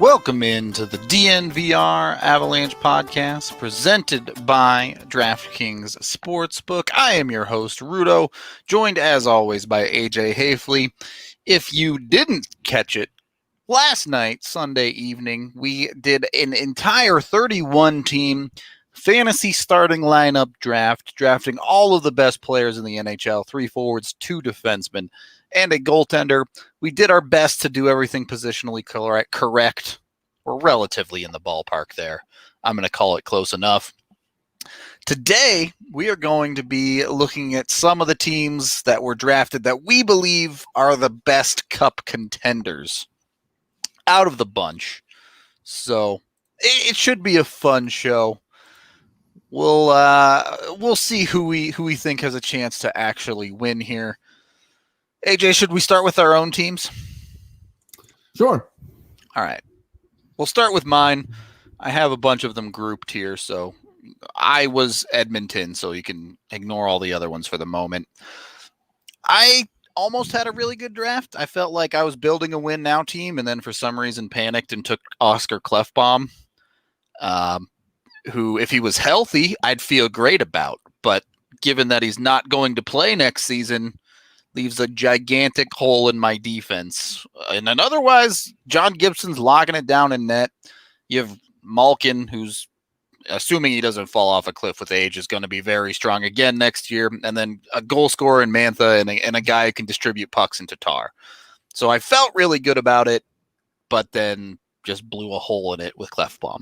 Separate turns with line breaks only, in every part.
Welcome into the DNVR Avalanche Podcast, presented by DraftKings Sportsbook. I am your host, Rudo, joined as always by AJ Hafley. If you didn't catch it, last night, Sunday evening, we did an entire 31-team fantasy starting lineup draft, drafting all of the best players in the NHL, 3 forwards, 2 defensemen, and a goaltender. We did our best to do everything positionally correct. We're relatively in the ballpark there. I'm going to call it close enough. Today, we are going to be looking at some of the teams that were drafted that we believe are the best cup contenders out of the bunch. So it should be a fun show. We'll see who we think has a chance to actually win here. AJ, should we start with our own teams?
Sure.
All right. We'll start with mine. I have a bunch of them grouped here, so I was Edmonton, so you can ignore all the other ones for the moment. I almost had a really good draft. I felt like I was building a win now team, and then for some reason panicked and took Oscar Klefbom, who, if he was healthy, I'd feel great about. But given that he's not going to play next season, leaves a gigantic hole in my defense. And then otherwise, John Gibson's locking it down in net. You have Malkin, who's, assuming he doesn't fall off a cliff with age, is going to be very strong again next year. And then a goal scorer in Mantha and a guy who can distribute pucks in Tatar. So I felt really good about it, but then just blew a hole in it with Klefbom.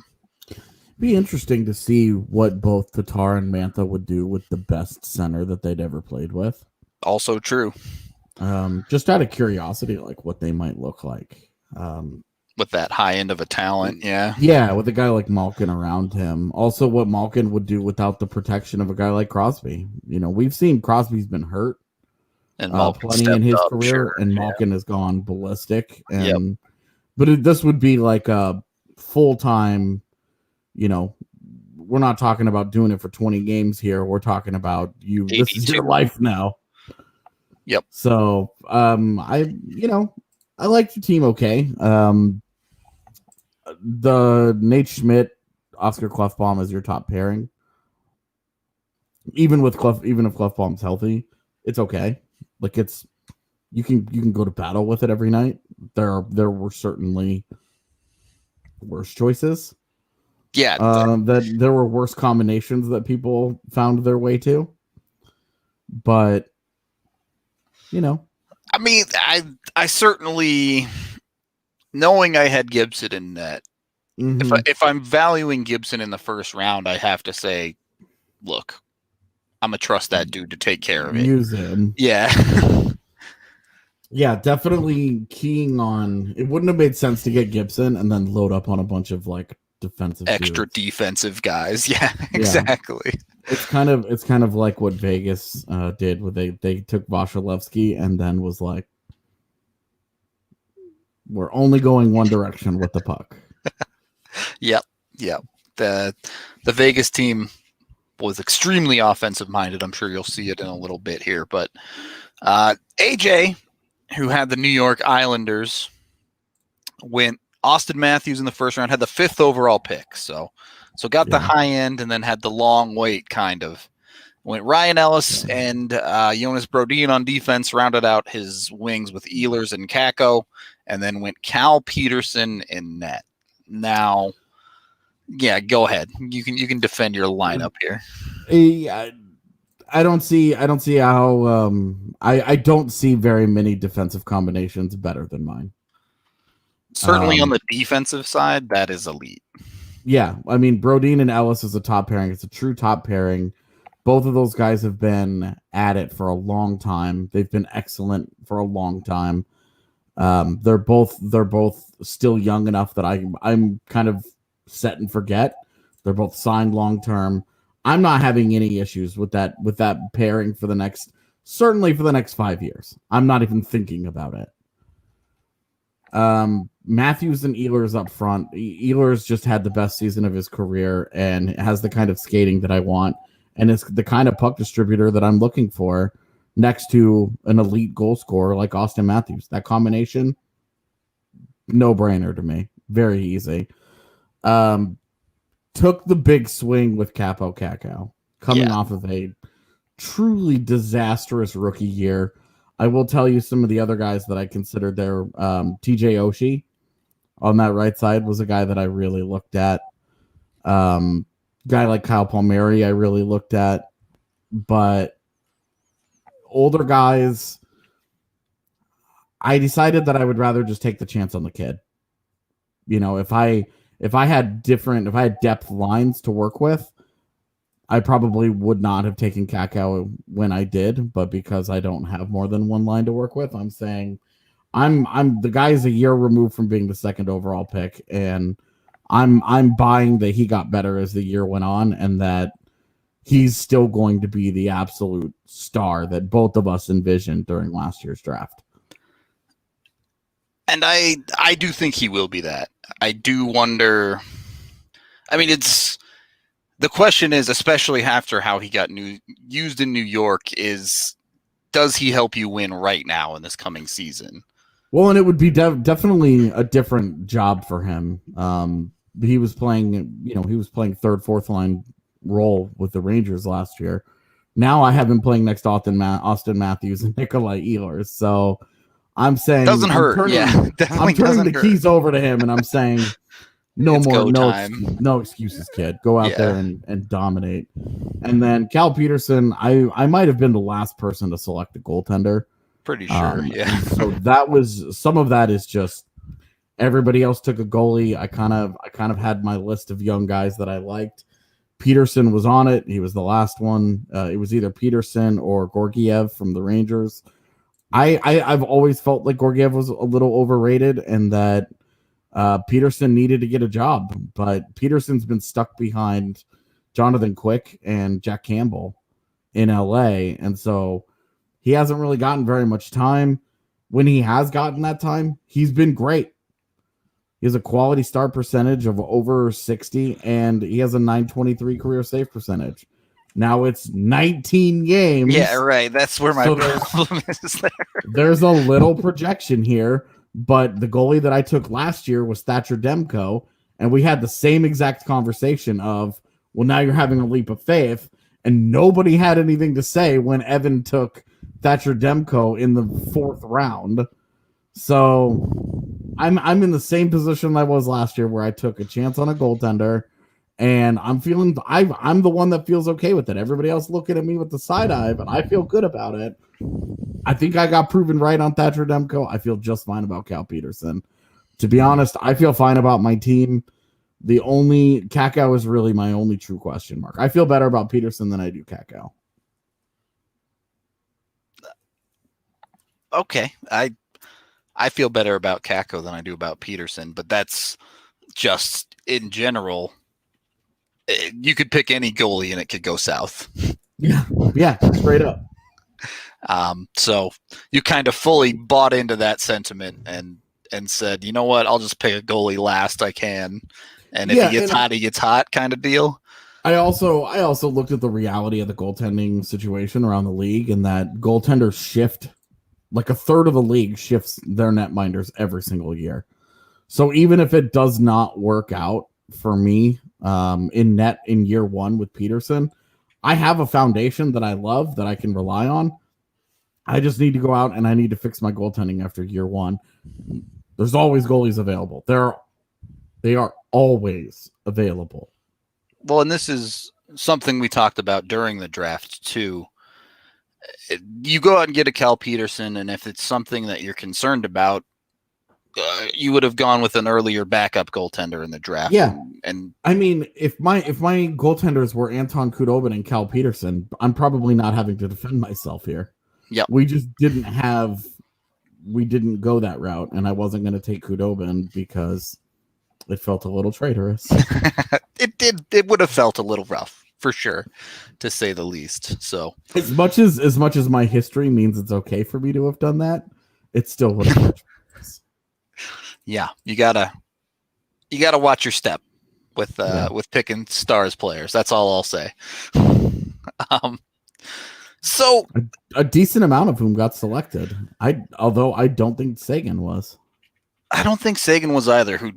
Be interesting to see what both Tatar and Mantha would do with the best center that they'd ever played with.
Also true.
Just out of curiosity, like what they might look like.
With that high end of a talent, yeah.
Yeah, with a guy like Malkin around him. Also, what Malkin would do without the protection of a guy like Crosby. You know, we've seen Crosby's been hurt
and
plenty in his career, sure, and Malkin has gone ballistic. And but this would be like a full-time, you know, we're not talking about doing it for 20 games here. We're talking about you. 82. This is your life now.
Yep.
So, I liked your team. Okay. The Nate Schmidt, Oscar Klefbom is your top pairing. Even if Klefbom's healthy, it's okay. Like you can go to battle with it every night. There were certainly worse choices.
Yeah.
That there were worse combinations that people found their way to. But
I mean, I certainly, knowing I had Gibson in net, if I'm valuing Gibson in the first round, I have to say, look, I'm going to trust that dude to take care of it.
Use him.
Yeah.
Yeah, definitely keying on, it wouldn't have made sense to get Gibson and then load up on a bunch of like defensive
extra
dudes.
Defensive guys. Yeah, exactly.
Yeah. It's kind of like what Vegas did, where they took Vasilevsky and then was like, we're only going one direction with the puck.
Yep. The Vegas team was extremely offensive minded. I'm sure you'll see it in a little bit here, but AJ, who had the New York Islanders, went Austin Matthews in the first round, had the 5th overall pick. So got the high end and then had the long wait, kind of. Went Ryan Ellis and Jonas Brodin on defense, rounded out his wings with Ehlers and Kakko, and then went Cal Peterson in net. Now, yeah, go ahead. You can defend your lineup here.
I don't see how I don't see very many defensive combinations better than mine.
Certainly on the defensive side, that is elite.
Yeah, I mean, Brodin and Ellis is a top pairing. It's a true top pairing. Both of those guys have been at it for a long time. They've been excellent for a long time. They're both still young enough that I'm kind of set and forget. They're both signed long term. I'm not having any issues with that pairing for the next 5 years. I'm not even thinking about it. Matthews and Ehlers up front. Ehlers just had the best season of his career and has the kind of skating that I want, and it's the kind of puck distributor that I'm looking for next to an elite goal scorer like Austin Matthews. That combination, no brainer to me. Very easy. Took the big swing with Capo Cacao, coming off of a truly disastrous rookie year. I will tell you some of the other guys that I considered there. TJ Oshie on that right side was a guy that I really looked at. Guy like Kyle Palmieri I really looked at. But older guys, I decided that I would rather just take the chance on the kid. You know, if I had depth lines to work with, I probably would not have taken Cacao when I did, but because I don't have more than one line to work with, I'm saying I'm the guy's a year removed from being the second overall pick, and I'm buying that he got better as the year went on, and that he's still going to be the absolute star that both of us envisioned during last year's draft.
And I do think he will be that. I do wonder. I mean, the question is, especially after how he got used in New York, is does he help you win right now in this coming season?
Well, and it would be definitely a different job for him. He was playing third, fourth line role with the Rangers last year. Now I have him playing next to Austin Matthews and Nikolai Ehlers. So I'm saying
doesn't hurt.
I'm turning the keys over to him, and I'm saying no excuses, kid. Go out there and dominate. And then Cal Peterson, I might have been the last person to select a goaltender.
Pretty sure, yeah.
So that was some of that is just everybody else took a goalie. I kind of had my list of young guys that I liked. Peterson was on it. He was the last one. It was either Peterson or Gorgiev from the Rangers. I've always felt like Gorgiev was a little overrated and that Peterson needed to get a job, but Peterson's been stuck behind Jonathan Quick and Jack Campbell in LA. And so he hasn't really gotten very much time. When he has gotten that time, he's been great. He has a quality start percentage of over 60, and he has a .923 career save percentage. Now it's 19 games.
Yeah, right. That's where my problem is there.
There's a little projection here, but the goalie that I took last year was Thatcher Demko, and we had the same exact conversation of, well, now you're having a leap of faith, and nobody had anything to say when Evan took Thatcher Demko in the 4th round. So I'm in the same position I was last year where I took a chance on a goaltender, and I'm the one that feels okay with it. Everybody else looking at me with the side eye, but I feel good about it. I think I got proven right on Thatcher Demko. I feel just fine about Cal Peterson. To be honest, I feel fine about my team. The only Cacao is really my only true question mark. I feel better about Peterson than I do Cacao.
Okay, I feel better about Cacao than I do about Peterson, but that's just in general. You could pick any goalie and it could go south.
Yeah, straight up.
So you kind of fully bought into that sentiment and said, you know what, I'll just pick a goalie last I can, and if he gets hot, he gets hot, kind of deal.
I also looked at the reality of the goaltending situation around the league, and that goaltenders shift. Like a third of the league shifts their netminders every single year. So even if it does not work out for me in net in year one with Peterson, I have a foundation that I love that I can rely on. I just need to go out and I need to fix my goaltending after year one. There's always goalies available. They are always available.
Well, and this is something we talked about during the draft too. You go out and get a Cal Peterson, and if it's something that you're concerned about, you would have gone with an earlier backup goaltender in the draft.
Yeah,
and
I mean, if my goaltenders were Anton Khudobin and Cal Peterson, I'm probably not having to defend myself here.
Yeah,
we didn't go that route, and I wasn't going to take Khudobin because it felt a little traitorous.
It would have felt a little rough, for sure, to say the least. So
as much as my history means it's okay for me to have done that, it still would have.
Yeah, you gotta watch your step with picking stars players. That's all I'll say. So
a decent amount of whom got selected. Although I don't think Sagan was.
I don't think Sagan was either, who,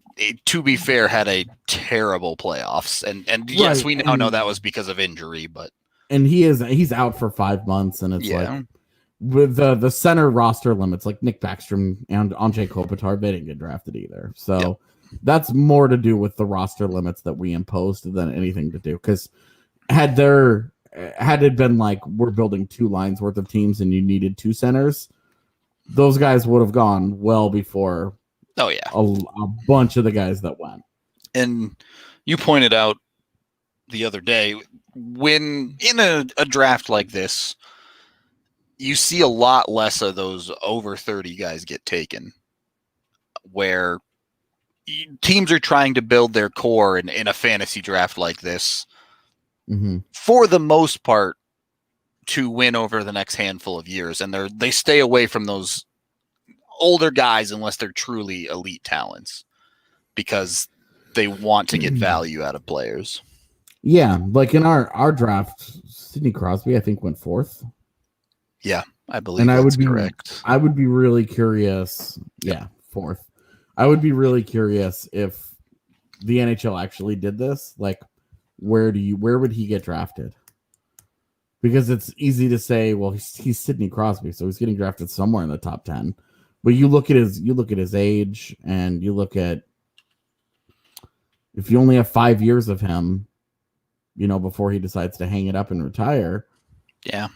to be fair, had a terrible playoffs. And yes, we now know that was because of injury, but.
And he's out for 5 months, and it's like, with the center roster limits, like Nick Backstrom and Andrei Kopitar, they didn't get drafted either. So that's more to do with the roster limits that we imposed than anything to do. Because had it been like we're building 2 lines worth of teams and you needed 2 centers, those guys would have gone well before.
Oh yeah,
a bunch of the guys that went.
And you pointed out the other day, when in a draft like this, you see a lot less of those over 30 guys get taken, where teams are trying to build their core in a fantasy draft like this, for the most part, to win over the next handful of years. And they stay away from those older guys unless they're truly elite talents, because they want to get value out of players. Yeah,
like in our draft, Sidney Crosby, I think, went 4th.
Yeah, I believe that's correct.
I would be really curious. Yeah, 4th. I would be really curious if the NHL actually did this. Like, where would he get drafted? Because it's easy to say, well, he's Sidney Crosby, so he's getting drafted somewhere in the top 10. But you look at his age, and you look at, if you only have 5 years of him, before he decides to hang it up and retire.
Yeah.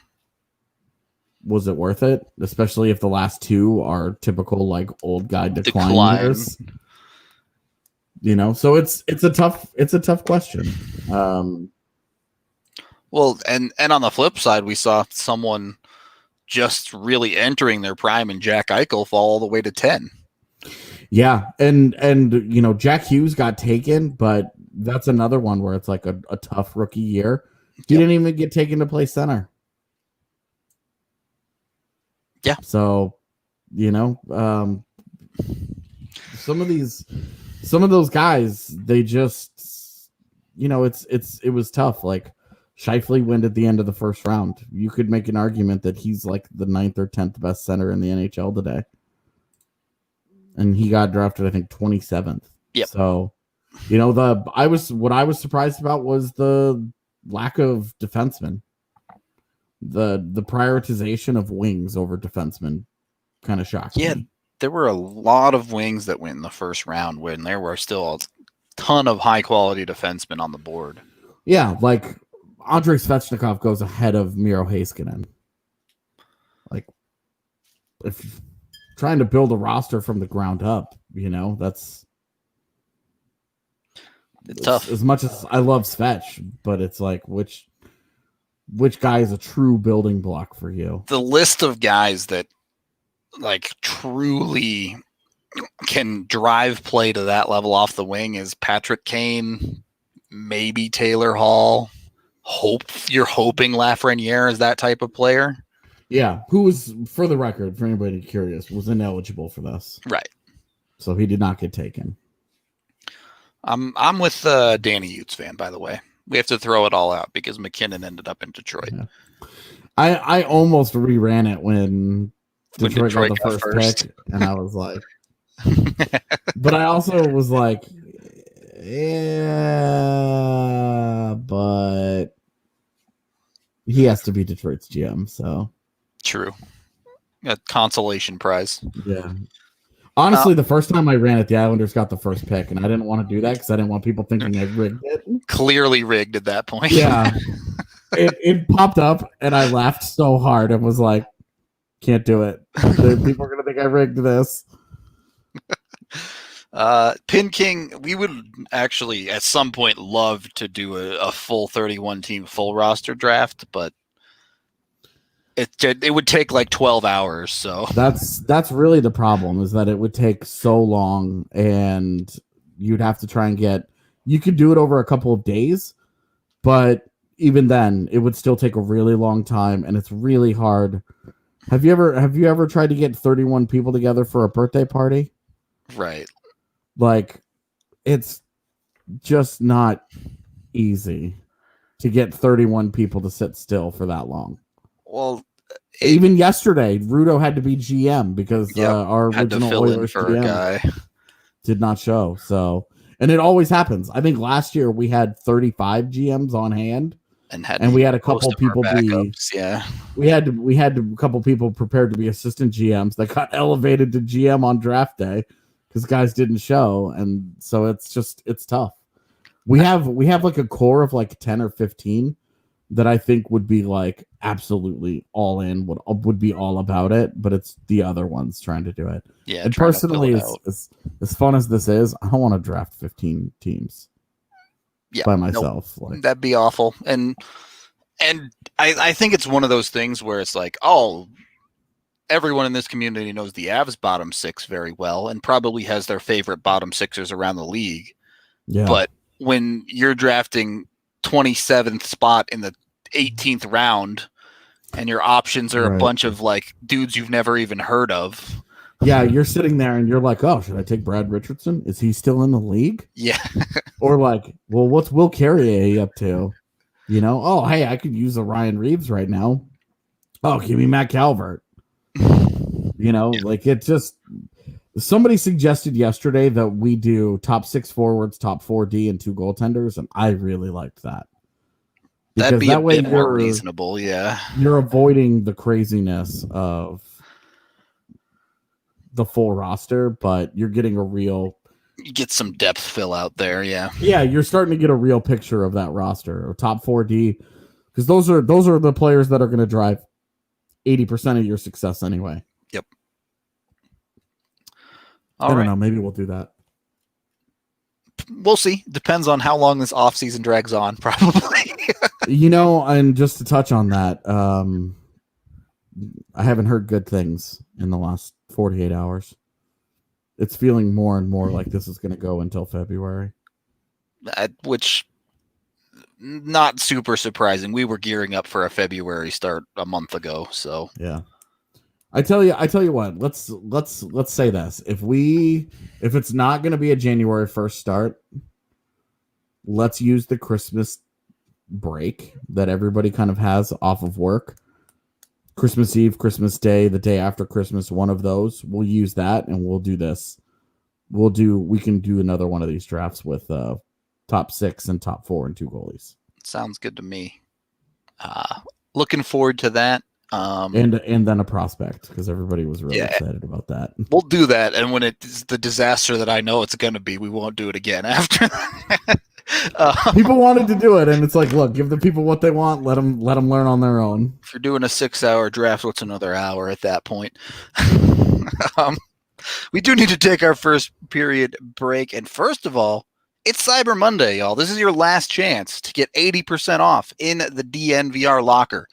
Was it worth it? Especially if the last 2 are typical, like, old guy decline years. So it's a tough question.
Well, and on the flip side, we saw someone just really entering their prime and Jack Eichel fall all the way to 10.
Yeah. And Jack Hughes got taken, but that's another one where it's like a tough rookie year. He didn't even get taken to play center.
Yeah.
So, some of those guys, they just, it was tough. Like, Scheifele went at the end of the first round. You could make an argument that he's like the 9th or 10th best center in the NHL today. And he got drafted, I think, 27th.
Yep.
So, what I was surprised about was the lack of defensemen. The prioritization of wings over defensemen kind of shocked me.
There were a lot of wings that went in the first round when there were still a ton of high-quality defensemen on the board.
Yeah, like Andrei Svechnikov goes ahead of Miro Heiskanen. Like, if trying to build a roster from the ground up, it's
tough.
As much as I love Svech, but it's like, which guy is a true building block for you?
The list of guys that, like, truly can drive play to that level off the wing is Patrick Kane, maybe Taylor Hall. You're hoping Lafreniere is that type of player.
Yeah, who was, for the record, for anybody curious, was ineligible for this.
Right.
So he did not get taken.
I'm with Danny Utes fan, by the way. We have to throw it all out because McKinnon ended up in Detroit.
Yeah. I almost reran it when Detroit got the first pick, and I was like, but I also was like, yeah, but he has to be Detroit's GM, so.
True. A consolation prize.
Yeah. Honestly, the first time I ran it, the Islanders got the first pick, and I didn't want to do that because I didn't want people thinking I rigged it.
Clearly rigged at that point.
Yeah. It popped up, and I laughed so hard and was like, can't do it. People are going to think I rigged this.
Pin King, we would actually at some point love to do a full 31 team full roster draft, but it would take like 12 hours. So that's really the problem, is that it would take so long, and you'd have to try and you could do it over a couple of days, but even then it would still take a really long time, and it's really hard. Have you ever tried to get 31 people together for a birthday party? Right.
Like, it's just not easy to get 31 people to sit still for that long.
Well,
even yesterday, Rudo had to be GM because our
had
original
to fill
Oilers
in for
GM,
a guy.
did not show. So, and it always happens. I think last year we had 35 GMs on hand, and we had a couple people we had a couple people prepared to be assistant GMs that got elevated to GM on draft day because guys didn't show, and so it's tough. We have like a core of like 10 or 15 that I think would be like absolutely all in, would be all about it, but it's the other ones trying to do it.
Yeah,
and personally, as fun as this is, I don't want to draft 15 teams by myself.
Nope. Like, that'd be awful. And I think it's one of those things where it's like, oh, everyone in this community knows the Avs bottom six very well and probably has their favorite bottom sixers around the league.
Yeah.
But when you're drafting 27th spot in the 18th round and your options are a bunch of like dudes you've never even heard of.
Yeah, you're sitting there and you're like, oh, should I take Brad Richardson? Is he still in the league?
Yeah.
Or like, well, what's Will Carrier up to? You know, oh, hey, I could use a Ryan Reeves right now. Oh, give me Matt Calvert. You know, like it just, somebody suggested yesterday that we do top 6 forwards, top 4D, and 2 goaltenders, and I really liked that. Because
that'd be a bit more reasonable, yeah.
You're avoiding the craziness of the full roster, but you're getting you
get some depth fill out there, yeah.
Yeah, you're starting to get a real picture of that roster, or top 4D, because those are the players that are going to drive 80% of your success anyway.
Yep.
I don't know. Maybe we'll do that.
We'll see. Depends on how long this offseason drags on, probably.
You know, and just to touch on that, I haven't heard good things in the last 48 hours. It's feeling more and more like this is going to go until February.
Which, not super surprising. We were gearing up for a February start a month ago, so
yeah. I tell you what. Let's say this: if it's not going to be a January 1st start, let's use the Christmas break that everybody kind of has off of work. Christmas Eve, Christmas Day, the day after Christmas, one of those. We'll use that, and we'll do this. We can do another one of these drafts with top 6 and top 4 and 2 goalies.
Sounds good to me. Looking forward to that.
And then a prospect, because everybody was really excited about that.
We'll do that, and when it's the disaster that I know it's going to be, we won't do it again after that.
People wanted to do it, and it's like, look, give the people what they want. Let them learn on their own.
If you're doing a 6-hour draft, what's another hour at that point? We do need to take our first period break, and first of all, it's Cyber Monday, y'all. This is your last chance to get 80% off in the DNVR locker.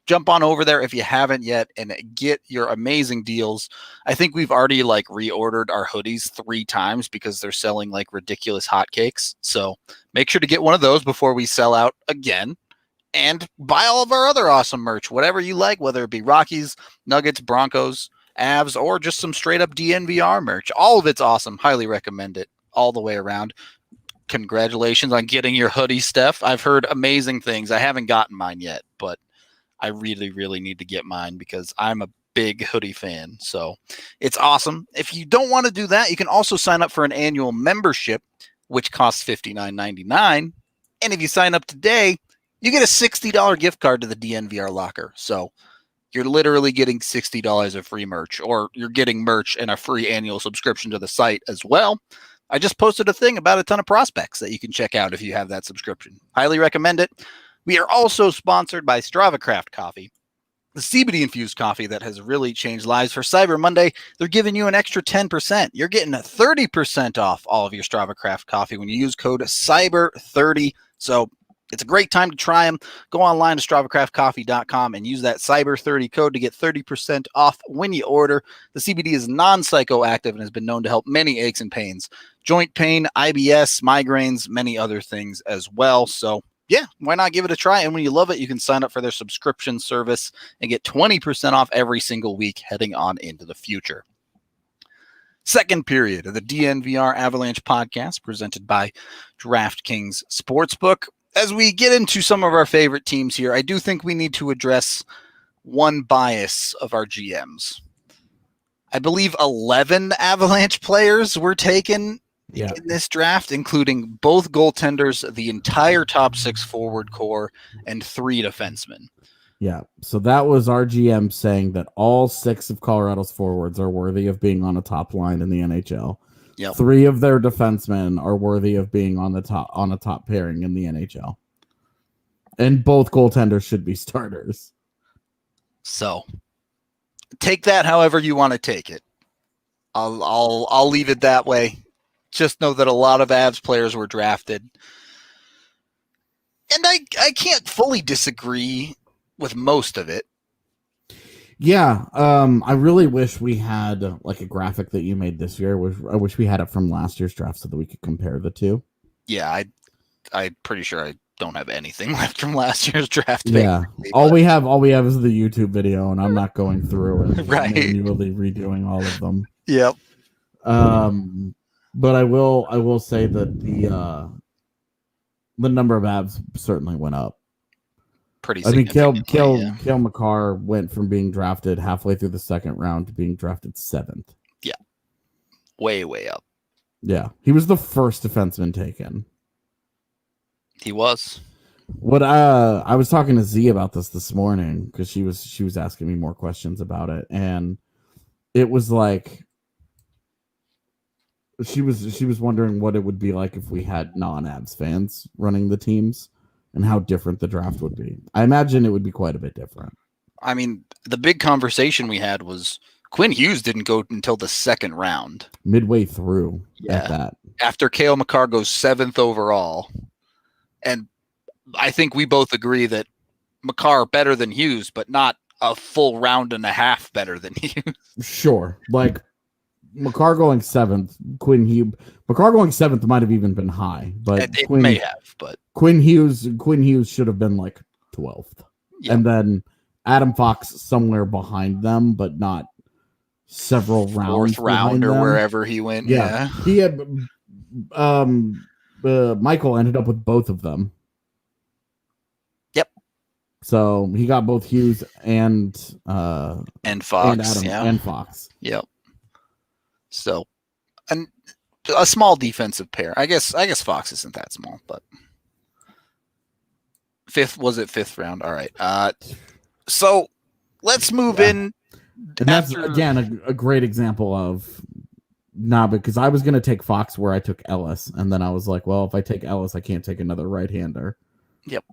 Jump on over there if you haven't yet and get your amazing deals. I think we've already reordered our hoodies 3 times because they're selling like ridiculous hotcakes. So make sure to get one of those before we sell out again, and buy all of our other awesome merch, whatever you like, whether it be Rockies, Nuggets, Broncos, Avs, or just some straight up DNVR merch. All of it's awesome. Highly recommend it all the way around. Congratulations on getting your hoodie, Steph. I've heard amazing things. I haven't gotten mine yet, but I really, really need to get mine because I'm a big hoodie fan. So it's awesome. If you don't want to do that, you can also sign up for an annual membership, which costs $59.99. And if you sign up today, you get a $60 gift card to the DNVR locker. So you're literally getting $60 of free merch, or you're getting merch and a free annual subscription to the site as well. I just posted a thing about a ton of prospects that you can check out if you have that subscription. Highly recommend it. We are also sponsored by Strava Craft Coffee, the CBD-infused coffee that has really changed lives. For Cyber Monday, they're giving you an extra 10%. You're getting a 30% off all of your Strava Craft Coffee when you use code CYBER30. So it's a great time to try them. Go online to StravaCraftCoffee.com and use that CYBER30 code to get 30% off when you order. The CBD is non-psychoactive and has been known to help many aches and pains, joint pain, IBS, migraines, many other things as well. So yeah, why not give it a try? And when you love it, you can sign up for their subscription service and get 20% off every single week heading on into the future. Second period of the DNVR Avalanche Podcast, presented by DraftKings Sportsbook. As we get into some of our favorite teams here, I do think we need to address one bias of our GMs. I believe 11 Avalanche players were taken
Yeah.
in this draft, including both goaltenders, the entire top 6 forward core, and 3 defensemen.
Yeah. So that was our GM saying that all 6 of Colorado's forwards are worthy of being on a top line in the NHL.
Yep.
3 of their defensemen are worthy of being on a top pairing in the NHL. And both goaltenders should be starters.
So take that however you want to take it. I'll leave it that way. Just know that a lot of Avs players were drafted. And I can't fully disagree with most of it.
Yeah, I really wish we had like a graphic that you made this year. I wish we had it from last year's draft so that we could compare the two.
Yeah, I'm pretty sure I don't have anything left from last year's draft.
Yeah, all we have is the YouTube video, and I'm not going through and manually redoing all of them.
Yep.
But I will say that the number of Avs certainly went up.
Pretty
I mean,
Cale
Makar went from being drafted halfway through the second round to being drafted 7th.
Yeah. Way up.
Yeah. He was the first defenseman taken.
He was.
What I was talking to Z about this morning because she was asking me more questions about it, and it was like she was wondering what it would be like if we had non-Avs fans running the teams. And how different the draft would be. I imagine it would be quite a bit different.
I mean, the big conversation we had was Quinn Hughes didn't go until the second round.
Midway through at that.
After Cale Makar goes 7th overall. And I think we both agree that Makar better than Hughes, but not a full round and a half better than Hughes.
Sure. Like Makar going 7th, Makar going 7th might have even been high, but
it may have, but
Quinn Hughes should have been like 12th. Yep. And then Adam Fox somewhere behind them, but not several rounds.
4th round or wherever he went. Yeah.
He had Michael ended up with both of them.
Yep.
So he got both Hughes and
Fox.
And Adam, and Fox.
Yep. So, and a small defensive pair. I guess Fox isn't that small, but 5th round. All right. So let's move in.
And that's again a great example of because I was going to take Fox where I took Ellis, and then I was like, well, if I take Ellis, I can't take another right-hander.
Yep.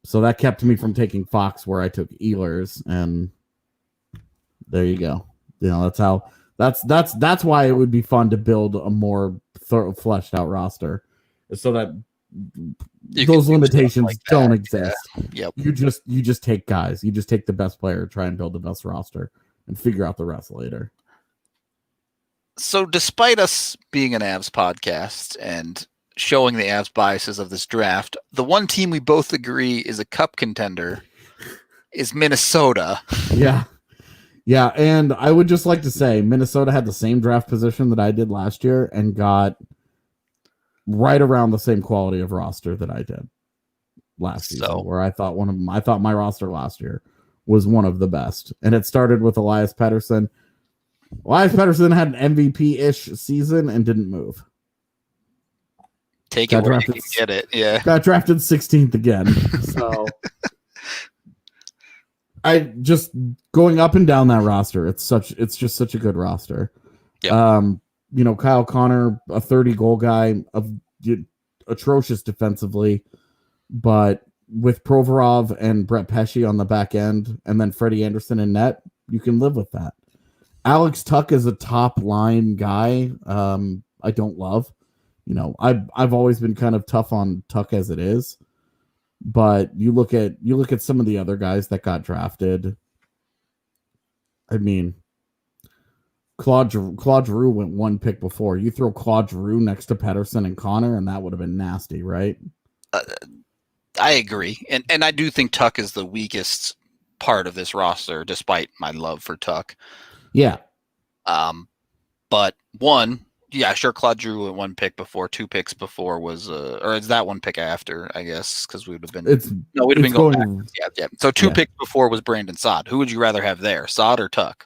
So that kept me from taking Fox where I took Ehlers, and there you go. You know, that's how. That's why it would be fun to build a more fleshed out roster, so that those limitations like don't exist.
Yeah. Yep.
You just take guys. You just take the best player, try and build the best roster, and figure out the rest later.
So, despite us being an Avs podcast and showing the Avs biases of this draft, the one team we both agree is a cup contender is Minnesota.
Yeah. Yeah, and I would just like to say Minnesota had the same draft position that I did last year and got right around the same quality of roster that I did last season, where I thought my roster last year was one of the best. And it started with Elias Pettersson. Elias Pettersson had an MVP-ish season and didn't move.
Take it where you can get it, yeah.
Got drafted 16th again, so... I just going up and down that roster. It's just such a good roster.
Yep.
Kyle Connor, a 30-goal guy, atrocious defensively, but with Provorov and Brett Pesce on the back end, and then Freddie Anderson in net, you can live with that. Alex Tuch is a top line guy. I don't love. I've always been kind of tough on Tuch as it is. But you look at some of the other guys that got drafted. I mean, Claude Giroux went 1 pick before. You throw Claude Giroux next to Pettersson and Connor, and that would have been nasty, right?
I agree, and I do think Tuch is the weakest part of this roster, despite my love for Tuch.
Yeah.
But one. Yeah, sure. Claude Giroux went 1 pick before. 2 picks before was, or is that 1 pick after? I guess because we would have been. We'd have been going back. Yeah. So 2 picks before was Brandon Saad. Who would you rather have there, Saad or Tuch?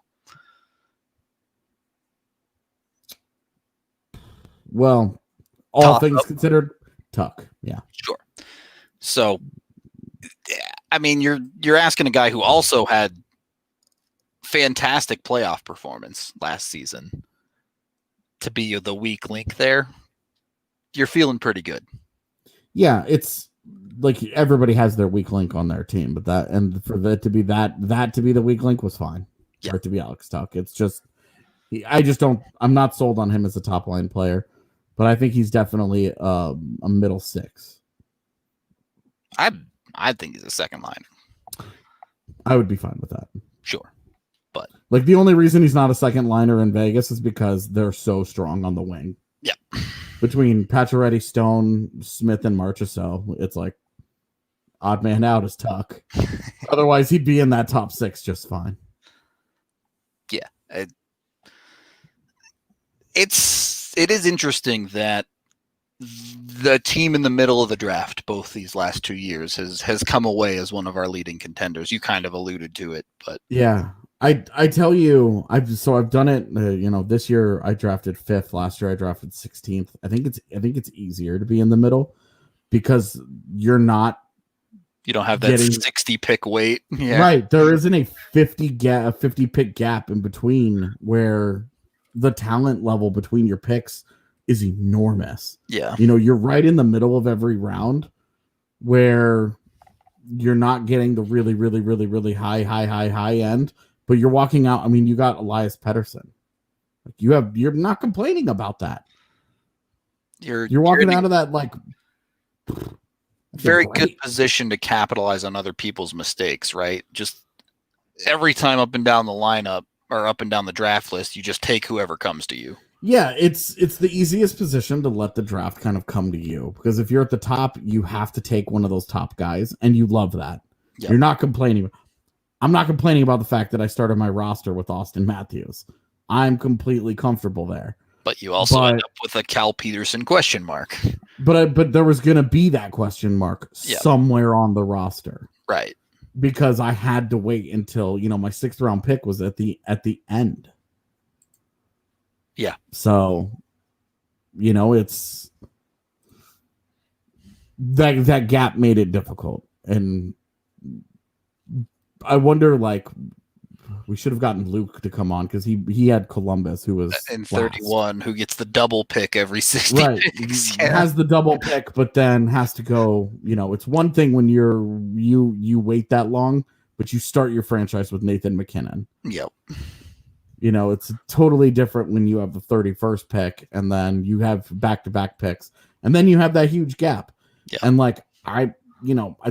Well, all
Toss
things
up.
considered, Tuck. Yeah.
Sure. So, I mean, you're asking a guy who also had fantastic playoff performance last season to be the weak link there. You're feeling pretty good.
Yeah, it's like everybody has their weak link on their team, but for that to be that to be the weak link was fine.
Yeah.
For it to be Alex Tuck. It's just I'm not sold on him as a top line player, but I think he's definitely a middle six.
I think he's a second line.
I would be fine with that.
Sure. But
like the only reason he's not a second liner in Vegas is because they're so strong on the wing.
Yeah.
Between Pacioretty, Stone, Smith, and Marchessault, it's like odd man out is Tuck. Otherwise, he'd be in that top six just fine.
Yeah. It is interesting that the team in the middle of the draft both these last 2 years has come away as one of our leading contenders. You kind of alluded to it, but
yeah. I tell you, I've done it. This year I drafted 5th. Last year I drafted 16th. I think it's easier to be in the middle because you
don't have that 60 pick weight. Yeah.
Right. There isn't a 50 pick gap in between where the talent level between your picks is enormous.
Yeah.
You're right in the middle of every round where you're not getting the really, really, really, really high end. But you're walking out. I mean, you got Elias Pettersson. You're not complaining about that. You're walking out of that like
very good position to capitalize on other people's mistakes, right? Just every time up and down the lineup or up and down the draft list, you just take whoever comes to you.
Yeah, it's the easiest position to let the draft kind of come to you because if you're at the top, you have to take one of those top guys, and you love that. Yep. You're not complaining. I'm not complaining about the fact that I started my roster with Austin Matthews. I'm completely comfortable there.
But you also end up with a Cal Peterson question mark.
But there was going to be that question mark somewhere on the roster.
Right.
Because I had to wait until, my 6th round pick was at the end.
Yeah.
So, it's that gap made it difficult. And I wonder, we should have gotten Luke to come on because he had Columbus, who was
in 31, who gets the double pick every 60
right.
picks.
Yeah. Has the double pick, but then has to go. It's one thing when you wait that long, but you start your franchise with Nathan McKinnon.
Yep.
It's totally different when you have the 31st pick and then you have back-to-back picks and then you have that huge gap.
Yeah.
And I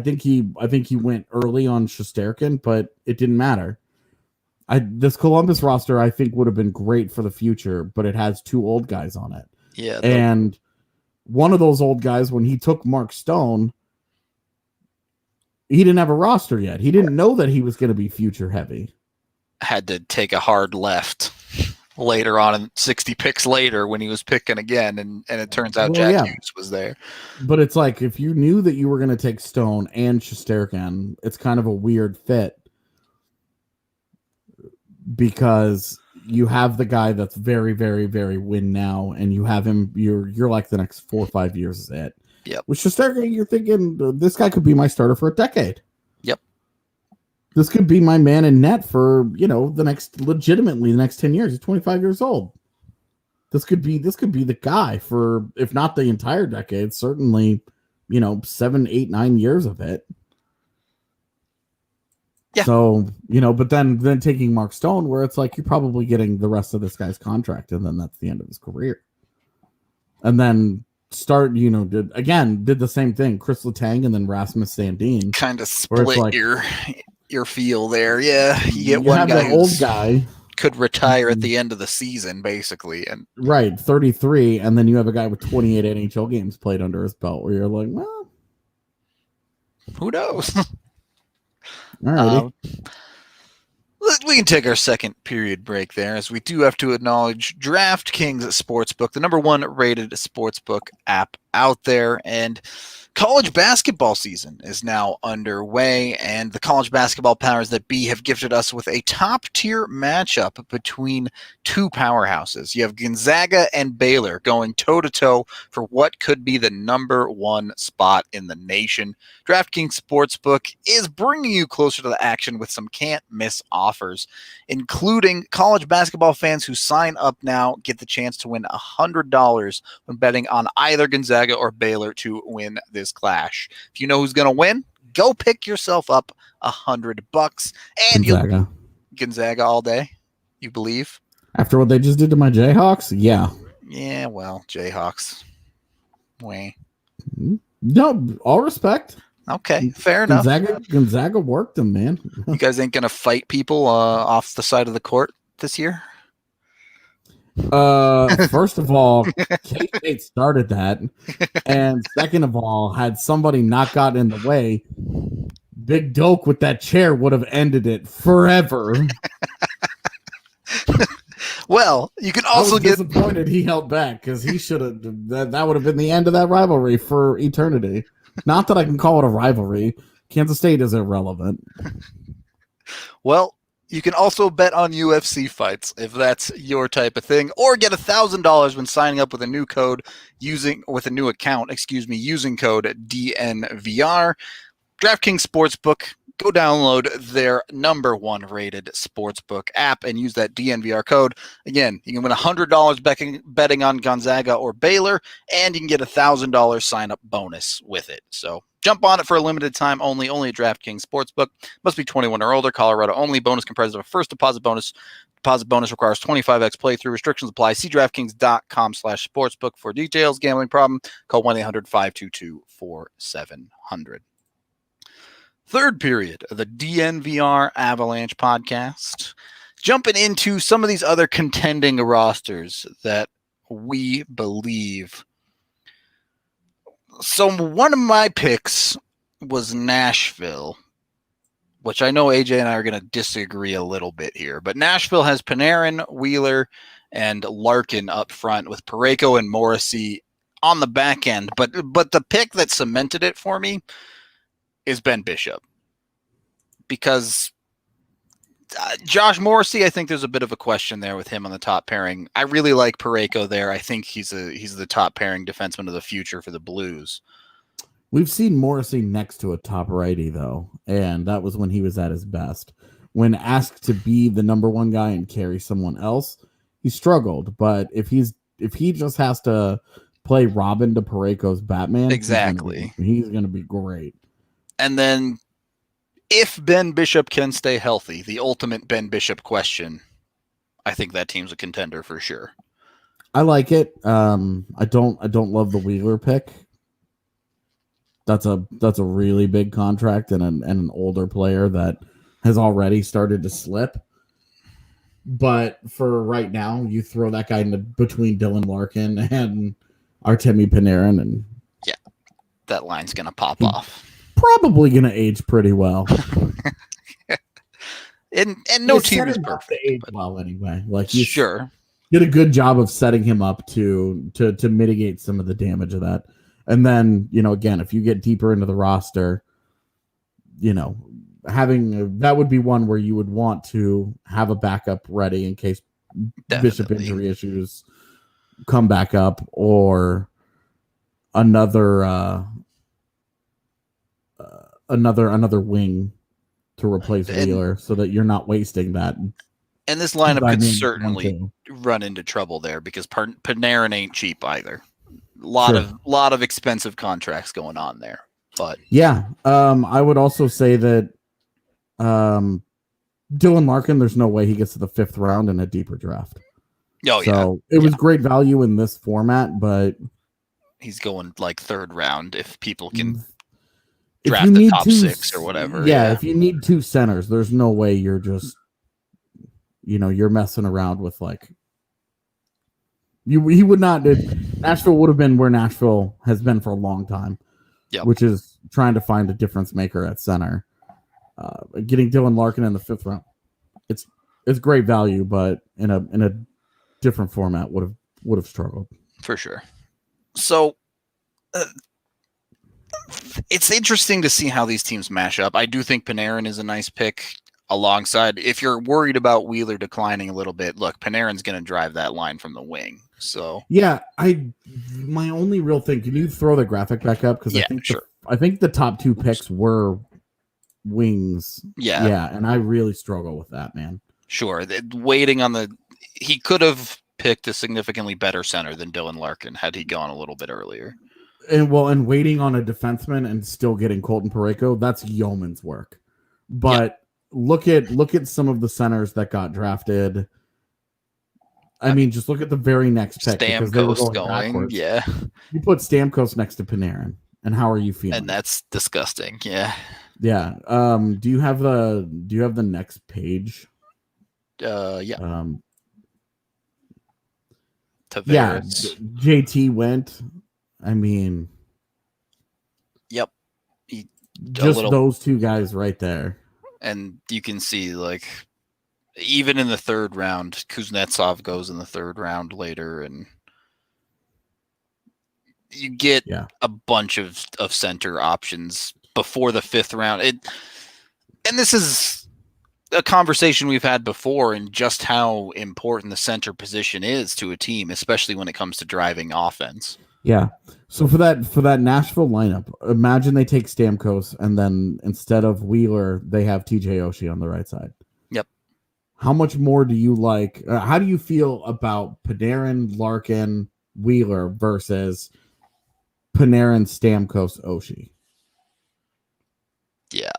think he went early on Shesterkin, but it didn't matter. This Columbus roster I think would have been great for the future, but it has 2 old guys on it.
Yeah.
And one of those old guys, when he took Mark Stone, he didn't have a roster yet. He didn't know that he was going to be future heavy.
Had to take a hard left later on, in 60 picks later when he was picking again, and it turns out Jack Hughes was there.
But it's like if you knew that you were going to take Stone and Shesterkin, it's kind of a weird fit because you have the guy that's very, very, very win now, and you have him. You're like the next 4 or 5 years is it.
Yep.
With Shesterkin, you're thinking this guy could be my starter for a decade.
Yep.
This could be my man in net for, legitimately the next 10 years. He's 25 years old. This could be the guy for, if not the entire decade, certainly, 7, 8, 9 years of it.
Yeah.
So, but then taking Mark Stone, where it's like you're probably getting the rest of this guy's contract, and then that's the end of his career. And then did the same thing, Chris Letang and then Rasmus Sandin.
Kind of split your feel there. Yeah. You get one guy
old guy
could retire at the end of the season, basically. And
right, 33, and then you have a guy with 28 NHL games played under his belt where you're like, well,
who knows?
All right.
We can take our second period break there, as we do have to acknowledge DraftKings Sportsbook, the #1 rated sportsbook app out there. And college basketball season is now underway, and the college basketball powers that be have gifted us with a top-tier matchup between two powerhouses. You have Gonzaga and Baylor going toe-to-toe for what could be the number one spot in the nation. DraftKings Sportsbook is bringing you closer to the action with some can't-miss offers, including college basketball fans who sign up now get the chance to win $100 when betting on either Gonzaga or Baylor to win this clash. If you know who's going to win, go pick yourself up $100, and Gonzaga all day. You believe?
After what they just did to my Jayhawks, yeah.
Yeah, well, Jayhawks.
No, all respect.
Okay, fair enough.
Gonzaga worked them, man.
You guys ain't gonna fight people off the side of the court this year?
First of all, K-State started that, and second of all, had somebody not gotten in the way, Big Doke with that chair would have ended it forever.
Well, you can also get
disappointed he held back, because he should have. That would have been the end of that rivalry for eternity. Not that I can call it a rivalry. Kansas State is irrelevant.
Well, you can also bet on UFC fights if that's your type of thing, or get $1,000 when signing up with a new account using code DNVR. DraftKings Sportsbook. Go download their number one rated sportsbook app and use that DNVR code. Again, you can win $100 betting on Gonzaga or Baylor, and you can get $1,000 sign-up bonus with it. So jump on it for a limited time only at DraftKings Sportsbook. Must be 21 or older. Colorado only. Bonus comprised of a first deposit bonus. Deposit bonus requires 25x playthrough. Restrictions apply. See DraftKings.com/sportsbook for details. Gambling problem? Call 1-800-522-4700. Third period of the DNVR Avalanche podcast. Jumping into some of these other contending rosters that we believe. So one of my picks was Nashville, which I know AJ and I are going to disagree a little bit here. But Nashville has Panarin, Wheeler, and Larkin up front with Parayko and Morrissey on the back end. But the pick that cemented it for me is Ben Bishop, because Josh Morrissey, I think there's a bit of a question there with him on the top pairing. I really like Parayko there. I think he's the top pairing defenseman of the future for the Blues.
We've seen Morrissey next to a top righty, though, and that was when he was at his best. When asked to be the number one guy and carry someone else, he struggled. But if he just has to play Robin to Parayko's Batman,
exactly,
he's gonna be great.
And then if Ben Bishop can stay healthy, the ultimate Ben Bishop question, I think that team's a contender for sure.
I like it. I don't love the Wheeler pick. That's a really big contract and an older player that has already started to slip. But for right now, you throw that guy between Dylan Larkin and Artemi Panarin, and
yeah, that line's gonna pop off.
Probably going to age pretty well.
and no team is perfect.
To age well anyway. Like
sure.
Did a good job of setting him up to mitigate some of the damage of that. And then, again, if you get deeper into the roster, having that would be one where you would want to have a backup ready in case Bishop injury issues come back up, or another wing to replace Wheeler, so that you're not wasting that.
And this lineup could certainly run into trouble there, because Panarin ain't cheap either. Lot of expensive contracts going on there. But
yeah, I would also say that Dylan Larkin, there's no way he gets to the 5th round in a deeper draft.
Oh,
so it was great value in this format, but
he's going like 3rd round if people can draft the top 6 or whatever.
Yeah, if you need 2 centers, there's no way you're just, you're messing around with like. He would not. Nashville would have been where Nashville has been for a long time, which is trying to find a difference maker at center. Getting Dylan Larkin in the 5th round, it's great value, but in a different format would have struggled
for sure. So It's interesting to see how these teams mash up. I do think Panarin is a nice pick alongside. If you're worried about Wheeler declining a little bit, look, Panarin's going to drive that line from the wing. So
yeah, my only real thing. Can you throw the graphic back up? Because I think the top two picks were wings. Yeah, and I really struggle with that, man.
Sure, waiting on he could have picked a significantly better center than Dylan Larkin had he gone a little bit earlier.
And waiting on a defenseman and still getting Colton Parayko, that's yeoman's work. But look at some of the centers that got drafted. I mean, just look at the very next pick.
Stamkos going. Yeah.
You put Stamkos next to Panarin, and how are you feeling?
And that's disgusting. Yeah.
Yeah. Do you have the next page?
Yeah.
Tavares. Yeah. JT went. I mean,
yep.
Those two guys right there.
And you can see, like, even in the third round, Kuznetsov goes in the third round later, and you get a bunch of center options before the fifth round. And this is a conversation we've had before, and just how important the center position is to a team, especially when it comes to driving offense.
Yeah. So for that Nashville lineup, imagine they take Stamkos, and then instead of Wheeler, they have TJ Oshie on the right side.
Yep.
How much more do you like? How do you feel about Panarin, Larkin, Wheeler versus Panarin, Stamkos, Oshie?
Yeah.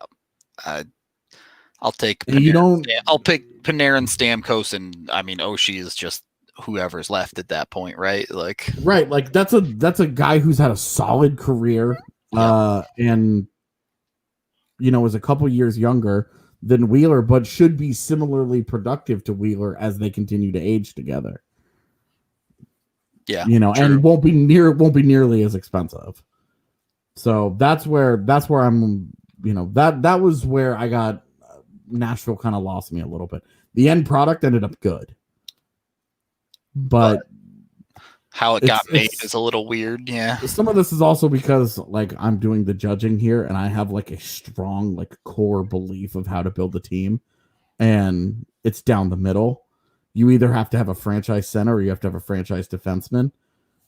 I'll take Panarin. I'll pick Panarin, Stamkos, and I mean Oshie is just whoever's left at that point, right? Like
that's a guy who's had a solid career, and is a couple years younger than Wheeler, but should be similarly productive to Wheeler as they continue to age together.
Yeah,
true. And won't be nearly as expensive. So that's where I'm. That was where I got Nashville kind of lost me a little bit. The end product ended up good. But
how it got made is a little weird. Yeah.
Some of this is also because I'm doing the judging here, and I have a strong core belief of how to build a team, and it's down the middle. You either have to have a franchise center or you have to have a franchise defenseman.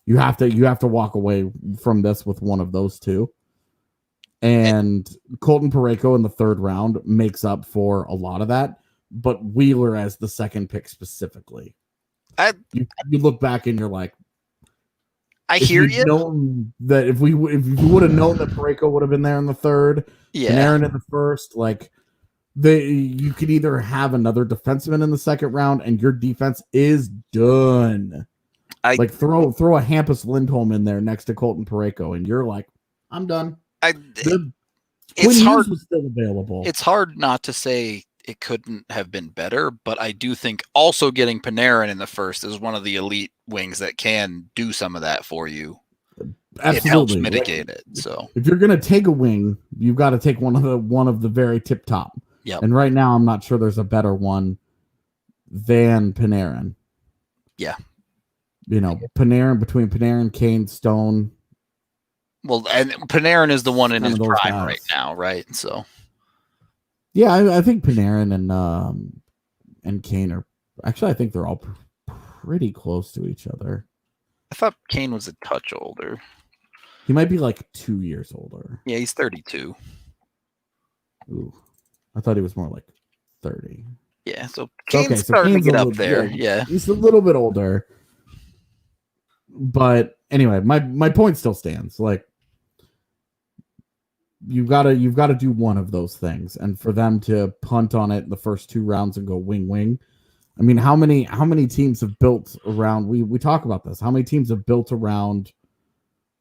You have to walk away from this with one of those two. And Colton Parayko in the third round makes up for a lot of that, but Wheeler as the second pick specifically. You look back and you're like,
I hear you.
Known that if you would have known that Parayko would have been there in the third, and Aaron in the first, you could either have another defenseman in the second round and your defense is done. Throw a Hampus Lindholm in there next to Colton Parayko, and you're like, I'm done.
It's hard.
Was still available.
It's hard not to say it couldn't have been better, but I do think also getting Panarin in the first is one of the elite wings that can do some of that for you.
Absolutely.
It helps mitigate it. So
if you're going to take a wing, you've got to take one of the very tip top.
Yeah.
And right now, I'm not sure there's a better one than Panarin.
Yeah.
Between Panarin, Kane, Stone.
Well, and Panarin is the one in his prime right now, right? So,
yeah, I think Panarin and Kane are actually. I think they're all pretty close to each other.
I thought Kane was a touch older.
He might be 2 years older.
Yeah, he's 32.
Ooh, I thought he was more 30.
Yeah, so Kane's starting to get up there. Yeah,
he's a little bit older. But anyway, my point still stands. You've got to do one of those things, and for them to punt on it in the first two rounds and go wing. I mean, how many teams have built around? We talk about this. How many teams have built around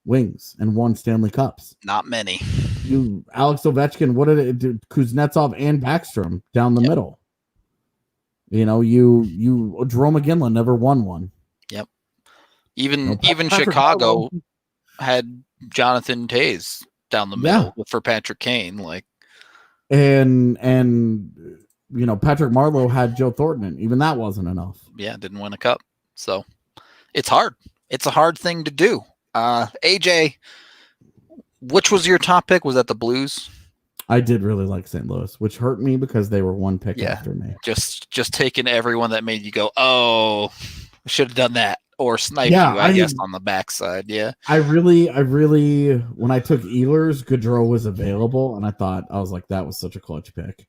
wings and won Stanley Cups?
Not many.
Alex Ovechkin. What did it do? Kuznetsov and Backstrom down the middle. You Jerome McGinley never won one.
Yep. Even Chicago had Jonathan Toews down the middle for Patrick Kane,
and Patrick Marleau had Joe Thornton. Even that wasn't enough.
Yeah, didn't win a cup. So it's hard. It's a hard thing to do. AJ, Which was your top pick? Was that the Blues?
I did really like St. Louis, which hurt me because they were one pick after me.
Just taking everyone that made you go, oh, should have done that, or snipe you, I guess, on the backside. Yeah.
I really, when I took Ehlers, Gaudreau was available, and I was like, that was such a clutch pick.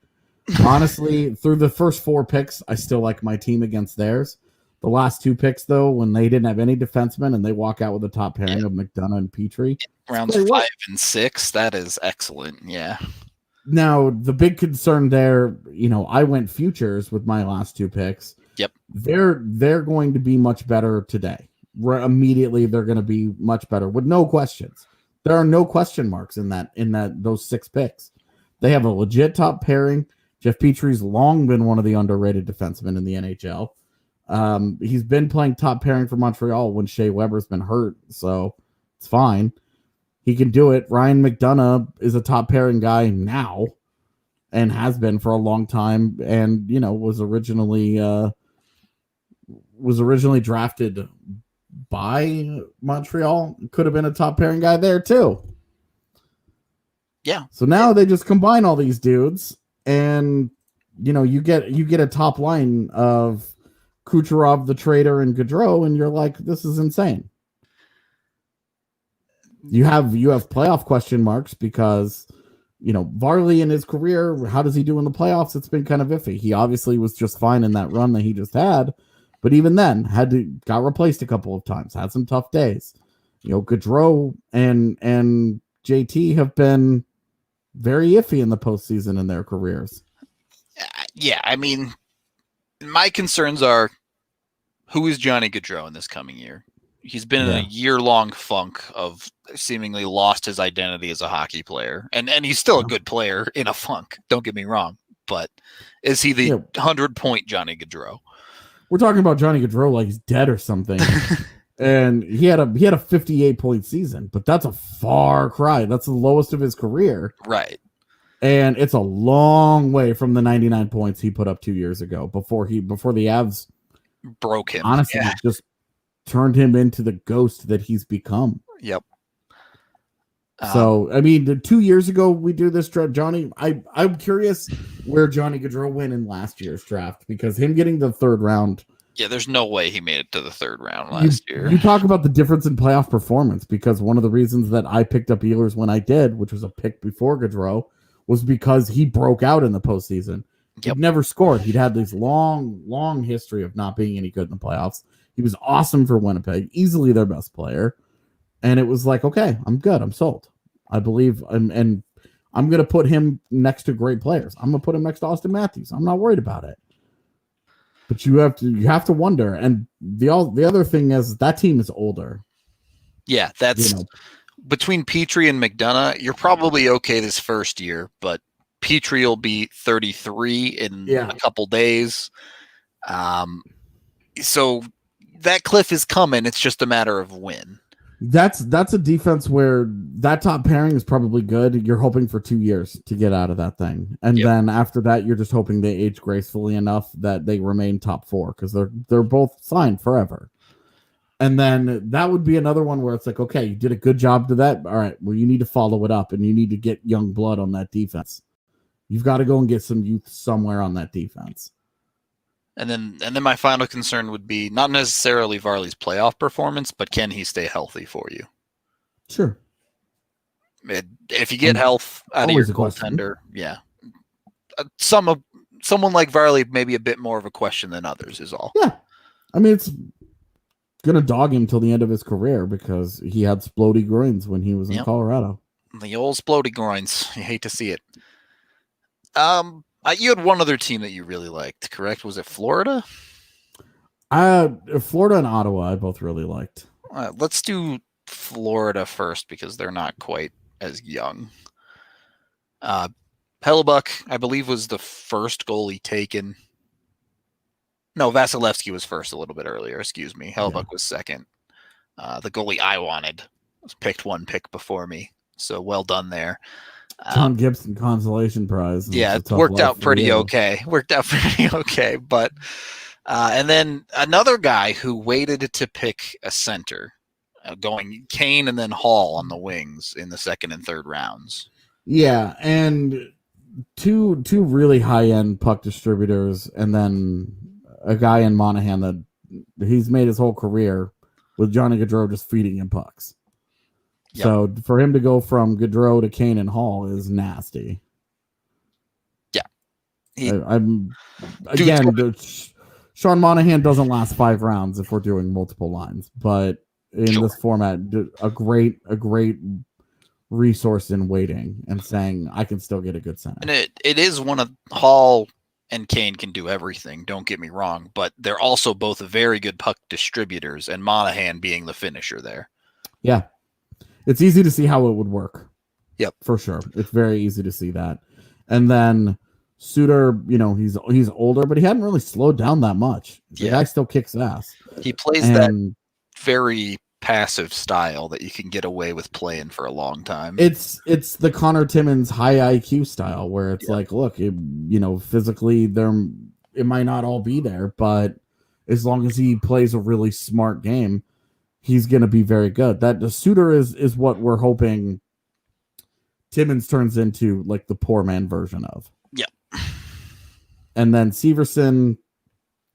Honestly, through the first 4 picks, I still like my team against theirs. The last 2 picks, though, when they didn't have any defensemen and they walk out with a top pairing of McDonough and Petrie.
Rounds 5 and 6, that is excellent. Yeah.
Now, the big concern there, I went futures with my last 2 picks. Yep. They're going to be much better today. Immediately, they're going to be much better with no questions. There are no question marks in those 6 picks. They have a legit top pairing. Jeff Petrie's long been one of the underrated defensemen in the NHL. He's been playing top pairing for Montreal when Shea Weber's been hurt, so it's fine. He can do it. Ryan McDonough is a top pairing guy now and has been for a long time, and was originally drafted by Montreal. Could have been a top pairing guy there too.
Yeah.
So now they just combine all these dudes, and you get a top line of Kucherov, the Trader, and Gaudreau, and you're like, this is insane. You have playoff question marks because Varley in his career, how does he do in the playoffs? It's been kind of iffy. He obviously was just fine in that run that he just had, but even then got replaced a couple of times, had some tough days. Gaudreau and JT have been very iffy in the postseason in their careers.
Yeah, I mean, my concerns are, who is Johnny Gaudreau in this coming year? He's been in a year-long funk of seemingly lost his identity as a hockey player. And he's still a good player in a funk, don't get me wrong. But is he the 100-point Johnny Gaudreau?
We're talking about Johnny Gaudreau like he's dead or something. And he had a 58-point season, but that's a far cry. That's the lowest of his career.
Right.
And it's a long way from the 99 points he put up 2 years ago before the Avs
broke him.
Honestly, just turned him into the ghost that he's become.
Yep.
So, I mean, 2 years ago we do this draft, Johnny. I'm curious where Johnny Gaudreau went in last year's draft, because him getting the 3rd round.
Yeah, there's no way he made it to the 3rd round last year.
You talk about the difference in playoff performance, because one of the reasons that I picked up Ehlers when I did, which was a pick before Gaudreau, was because he broke out in the postseason. He'd never scored. He'd had this long history of not being any good in the playoffs. He was awesome for Winnipeg, easily their best player. And it was like, okay, I'm good. I'm sold. I believe, and I'm going to put him next to great players. I'm going to put him next to Austin Matthews. I'm not worried about it. But you have to wonder. And the other thing is that team is older.
Yeah, that's between Petrie and McDonough. You're probably okay this first year, but Petrie will be 33 in a couple days. So that cliff is coming. It's just a matter of when.
That's a defense where that top pairing is probably good. You're hoping for 2 years to get out of that thing. And then after that, you're just hoping they age gracefully enough that they remain top 4, because they're both signed forever. And then that would be another one where it's like, okay, you did a good job to that. All right, well, you need to follow it up, and you need to get young blood on that defense. You've got to go and get some youth somewhere on that defense.
And then my final concern would be not necessarily Varley's playoff performance, but can he stay healthy for you?
Sure.
If you get health out of your goaltender, someone like Varley, maybe a bit more of a question than others is all.
Yeah. I mean, it's going to dog him till the end of his career because he had splody groins when he was in Colorado.
The old splody groins. You hate to see it. You had one other team that you really liked, correct? Was it Florida?
Florida and Ottawa I both really liked.
Let's do Florida first because they're not quite as young. Hellebuck, I believe, was the first goalie taken. No, Vasilevsky was first a little bit earlier. Excuse me. Hellebuck was second. The goalie I wanted was picked one pick before me. So well done there.
John Gibson consolation prize.
Yeah, it worked out pretty okay. But and then another guy who waited to pick a center, going Kane and then Hall on the wings in the second and third rounds.
Yeah, and two really high-end puck distributors, and then a guy in Monahan that he's made his whole career with Johnny Gaudreau just feeding him pucks. Yep. So for him to go from Gaudreau to Kane and Hall is nasty.
Yeah.
Sean Monahan doesn't last 5 rounds if we're doing multiple lines, but in this format, a great resource in waiting and saying I can still get a good center.
And it is one of Hall and Kane can do everything, don't get me wrong, but they're also both very good puck distributors, and Monahan being the finisher there.
Yeah. It's easy to see how it would work.
Yep.
For sure. It's very easy to see that. And then Suter, he's older, but he hadn't really slowed down that much. The guy still kicks ass.
He plays that very passive style that you can get away with playing for a long time.
It's the Connor Timmins high IQ style where it's like, look, physically it might not all be there, but as long as he plays a really smart game, he's going to be very good. That the Suter is what we're hoping Timmins turns into, like the poor man version of.
Yeah.
And then Severson,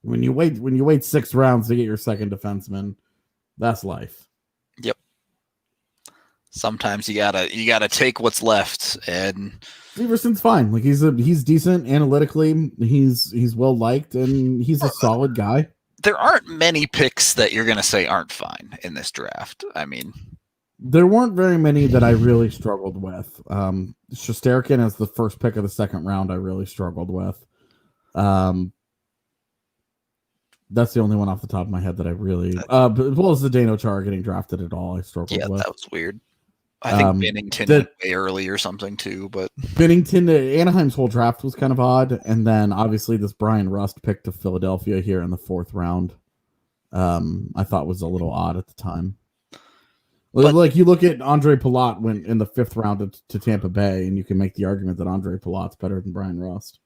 when you wait 6 rounds to get your second defenseman, that's life.
Yep. Sometimes you gotta take what's left, and
Severson's fine. Like he's decent analytically. He's well liked, and he's a solid guy.
There aren't many picks that you're gonna say aren't fine in this draft. I mean,
there weren't very many that I really struggled with. Shesterkin as the first pick of the second round, I really struggled with. That's the only one off the top of my head that I really, as well as the Zdeno Chara getting drafted at all, I struggled with. Yeah,
that was weird. I think Binnington went way early or something too, but
Binnington, Anaheim's whole draft was kind of odd, and then obviously this Brian Rust pick to Philadelphia here in the 4th round, I thought was a little odd at the time. But, like you look at Andre Palat went in the 5th round to Tampa Bay, and you can make the argument that Andre Palat's better than Brian Rust.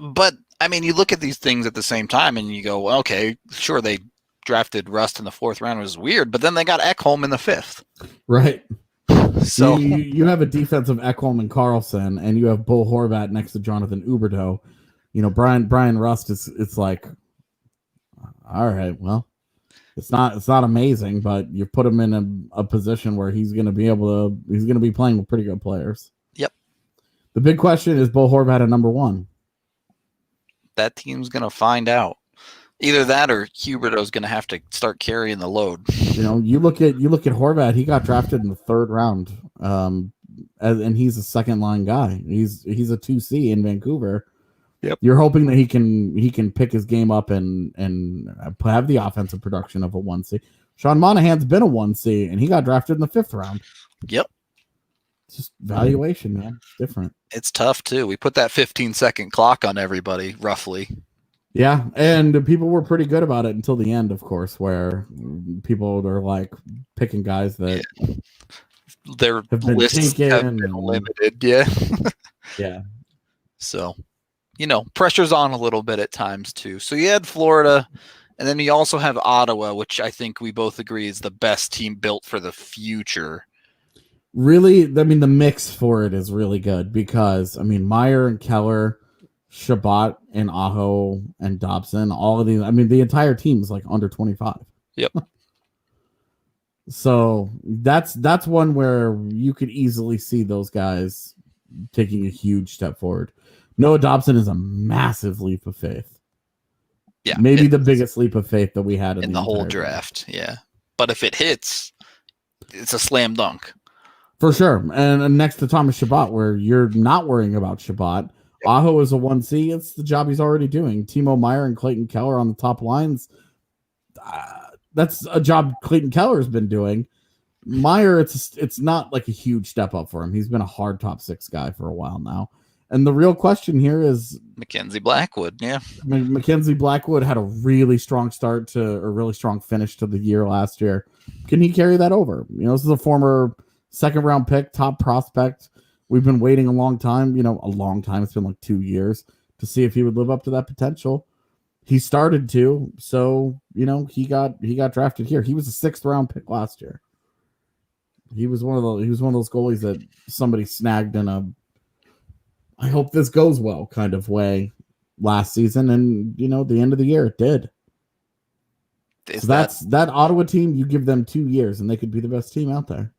But I mean, you look at these things at the same time, and you go, well, okay, sure, they drafted Rust in the 4th round, it was weird, but then they got Ekholm in the 5th,
right?
So
you have a defensive Ekholm and Carlson, and you have Bo Horvat next to Jonathan Huberdeau. Brian Rust it's like, all right, well, it's not amazing, but you put him in a position where he's going to be playing with pretty good players.
Yep.
The big question is Bo Horvat at number 1.
That team's going to find out. Either that or Huberdeau's going to have to start carrying the load.
You look at Horvat. He got drafted in the 3rd round, and he's a second line guy. He's a 2C in Vancouver.
Yep.
You're hoping that he can pick his game up and have the offensive production of a 1C. Sean Monahan's been a 1C, and he got drafted in the 5th round.
Yep.
It's just valuation, man. It's different.
It's tough too. We put that 15-second clock on everybody, roughly.
Yeah, and people were pretty good about it until the end, of course, where people are like picking guys that
their lists have been limited. Yeah.
Yeah.
So, pressure's on a little bit at times too. So you had Florida, and then you also have Ottawa, which I think we both agree is the best team built for the future.
Really, I mean, the mix for it is really good because, I mean, Meyer and Keller, Shabbat and Aho and Dobson, all of these, I mean, the entire team is like under 25.
Yep.
So that's one where you could easily see those guys taking a huge step forward. Noah Dobson is a massive leap of faith.
Yeah.
Maybe the biggest leap of faith that we had
in the whole draft. Yeah. But if it hits, it's a slam dunk.
For sure. And next to Thomas Shabbat, where you're not worrying about Shabbat. Yep. Aho is a 1C. It's the job he's already doing. Timo Meyer and Clayton Keller on the top lines. That's a job Clayton Keller has been doing. Meyer, it's not like a huge step up for him. He's been a hard top 6 guy for a while now. And the real question here is
Mackenzie Blackwood. Yeah.
Mackenzie Blackwood had a really strong really strong finish to the year last year. Can he carry that over? This is a former 2nd round pick, top prospect. We've been waiting a long time, a long time. It's been like 2 years to see if he would live up to that potential. He started to, so he got drafted here. He was a 6th round pick last year. He was one of those goalies that somebody snagged in a I hope this goes well kind of way last season, and the end of the year it did. So that's that Ottawa team. You give them 2 years, and they could be the best team out there.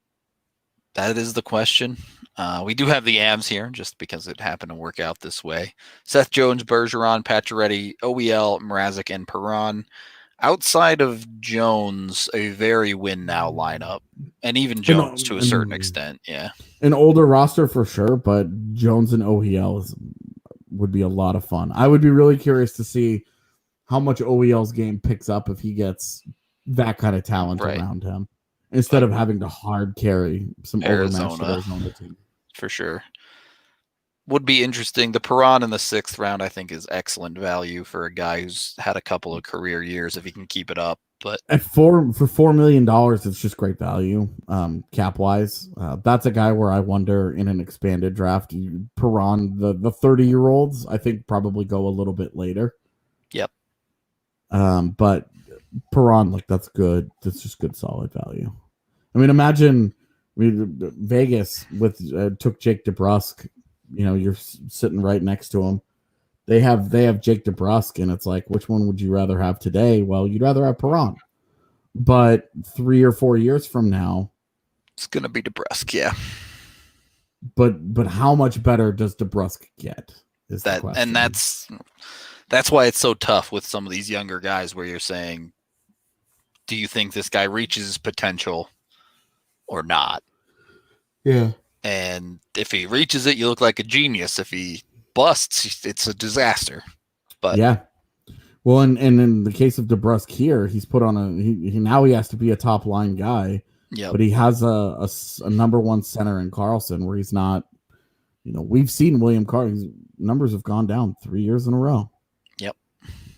That is the question. We do have the Avs here, just because it happened to work out this way. Seth Jones, Bergeron, Pacioretty, OEL, Mrazek, and Perron. Outside of Jones, a very win-now lineup. And even Jones to a certain extent, yeah.
An older roster for sure, but Jones and OEL would be a lot of fun. I would be really curious to see how much OEL's game picks up if he gets that kind of talent around him, instead of having to hard carry some overmatched Arizona team.
For sure. Would be interesting. The Perron in the 6th round, I think, is excellent value for a guy who's had a couple of career years if he can keep it up. But
for $4 million, it's just great value, cap wise. That's a guy where I wonder in an expanded draft, Perron, the 30-year-olds, I think probably go a little bit later.
Yep.
But Perron, that's good. That's just good, solid value. I mean, imagine Vegas took Jake DeBrusk. You're sitting right next to him. They have Jake DeBrusk, and it's like, which one would you rather have today? Well, you'd rather have Perron. But 3 or 4 years from now,
it's gonna be DeBrusk, yeah.
But how much better does DeBrusk get? Is the question.
And that's why it's so tough with some of these younger guys, where you're saying, do you think this guy reaches his potential or not?
Yeah.
And if he reaches it, you look like a genius. If he busts, it's a disaster. But
yeah. Well, and in the case of DeBrusk here, he's put on now he has to be a top line guy.
Yeah.
But he has a number one center in Carlson, where he's not. We've seen William Carlson's numbers have gone down 3 years in a row.
Yep.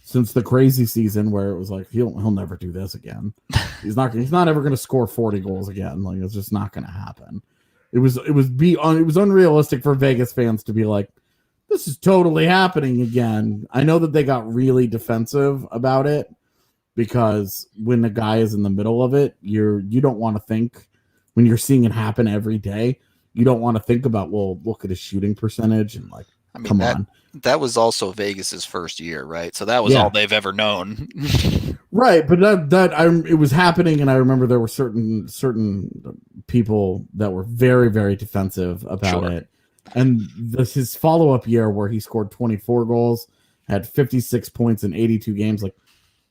Since the crazy season where it was like he'll never do this again. He's not ever going to score 40 goals again. It's just not going to happen. It was unrealistic for Vegas fans to be like, this is totally happening again. I know that they got really defensive about it, because when the guy is in the middle of it, you don't want to think, when you're seeing it happen every day, you don't want to think about, well, look at his shooting percentage and come on.
That was also Vegas's first year, right? So that was all they've ever known.
Right, but it was happening, and I remember there were certain people that were very, very defensive about it. And his follow-up year, where he scored 24 goals, had 56 points in 82 games,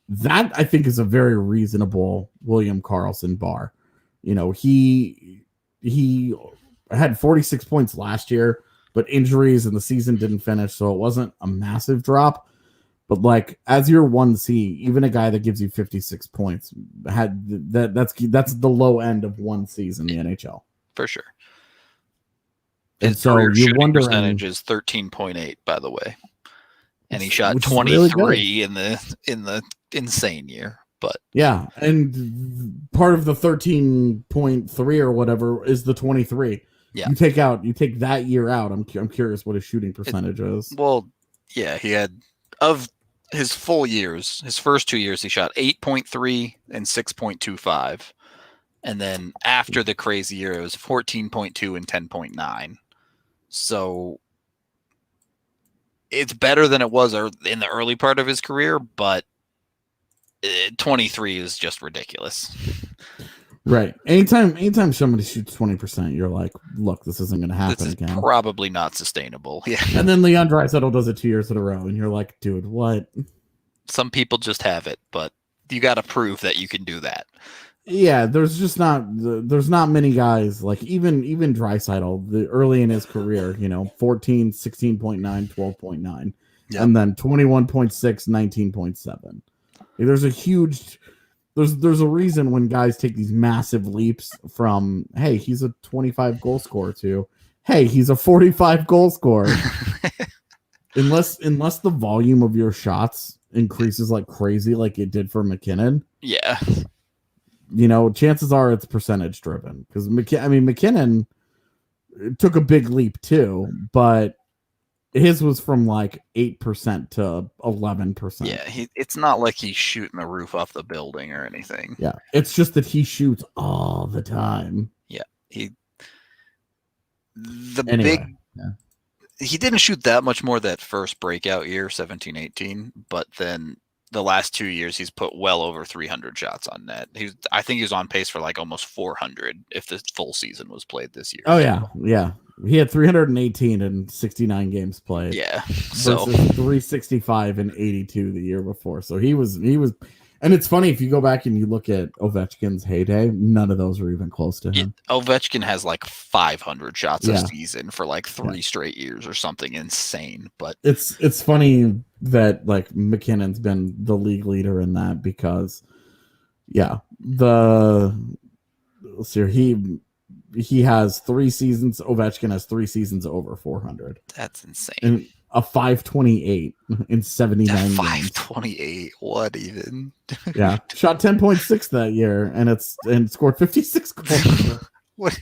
that I think is a very reasonable William Karlsson bar. He had 46 points last year, but injuries and the season didn't finish, so it wasn't a massive drop. But as your 1C, even a guy that gives you 56 points that's the low end of 1Cs in the NHL.
For sure.
And so you wonder,
percentage is 13.8, by the way. And he shot 23 really in the insane year. But
yeah, and part of the 13.3 or whatever is the 23.
Yeah.
You take that year out. I'm curious what his shooting percentage is.
Well, yeah, he had, of his full years, his first 2 years, he shot 8.3 and 6.25. And then after the crazy year, it was 14.2 and 10.9. So it's better than it was in the early part of his career, but 23 is just ridiculous.
Right. Anytime somebody shoots 20%, you're like, look, this isn't going to happen again.
This is probably not sustainable. Yeah.
And then Leon Draisaitl does it 2 years in a row, and you're like, dude, what?
Some people just have it, but you got to prove that you can do that.
Yeah, there's not many guys, even Draisaitl, early in his career, 14, 16.9, 12.9, yep. And then 21.6, 19.7. There's a reason when guys take these massive leaps from, hey, he's a 25 goal scorer, to, hey, he's a 45 goal scorer. unless the volume of your shots increases like crazy, like it did for McKinnon.
Yeah.
Chances are it's percentage driven, because McKinnon took a big leap too, but His was from like 8% to 11%.
Yeah, it's not like he's shooting the roof off the building or anything.
Yeah, it's just that he shoots all the time.
Yeah, he didn't shoot that much more that first breakout year, 17-18, but then the last 2 years he's put well over 300 shots on net. I think he was on pace for like almost 400 if the full season was played this year.
Oh yeah. He had 318 in 69 games played.
Yeah.
So 365 and 82 the year before. So he was, and it's funny if you go back and you look at Ovechkin's heyday, none of those were even close to him.
Ovechkin has like 500 shots a season for like 3 straight years or something insane. But
it's funny that like McKinnon's been the league leader in that because he has 3 seasons. Ovechkin has 3 seasons over 400.
That's insane.
And a 528 in 79 games.
528. What even?
Yeah, shot 10.6 that year, and scored 56 goals.
What?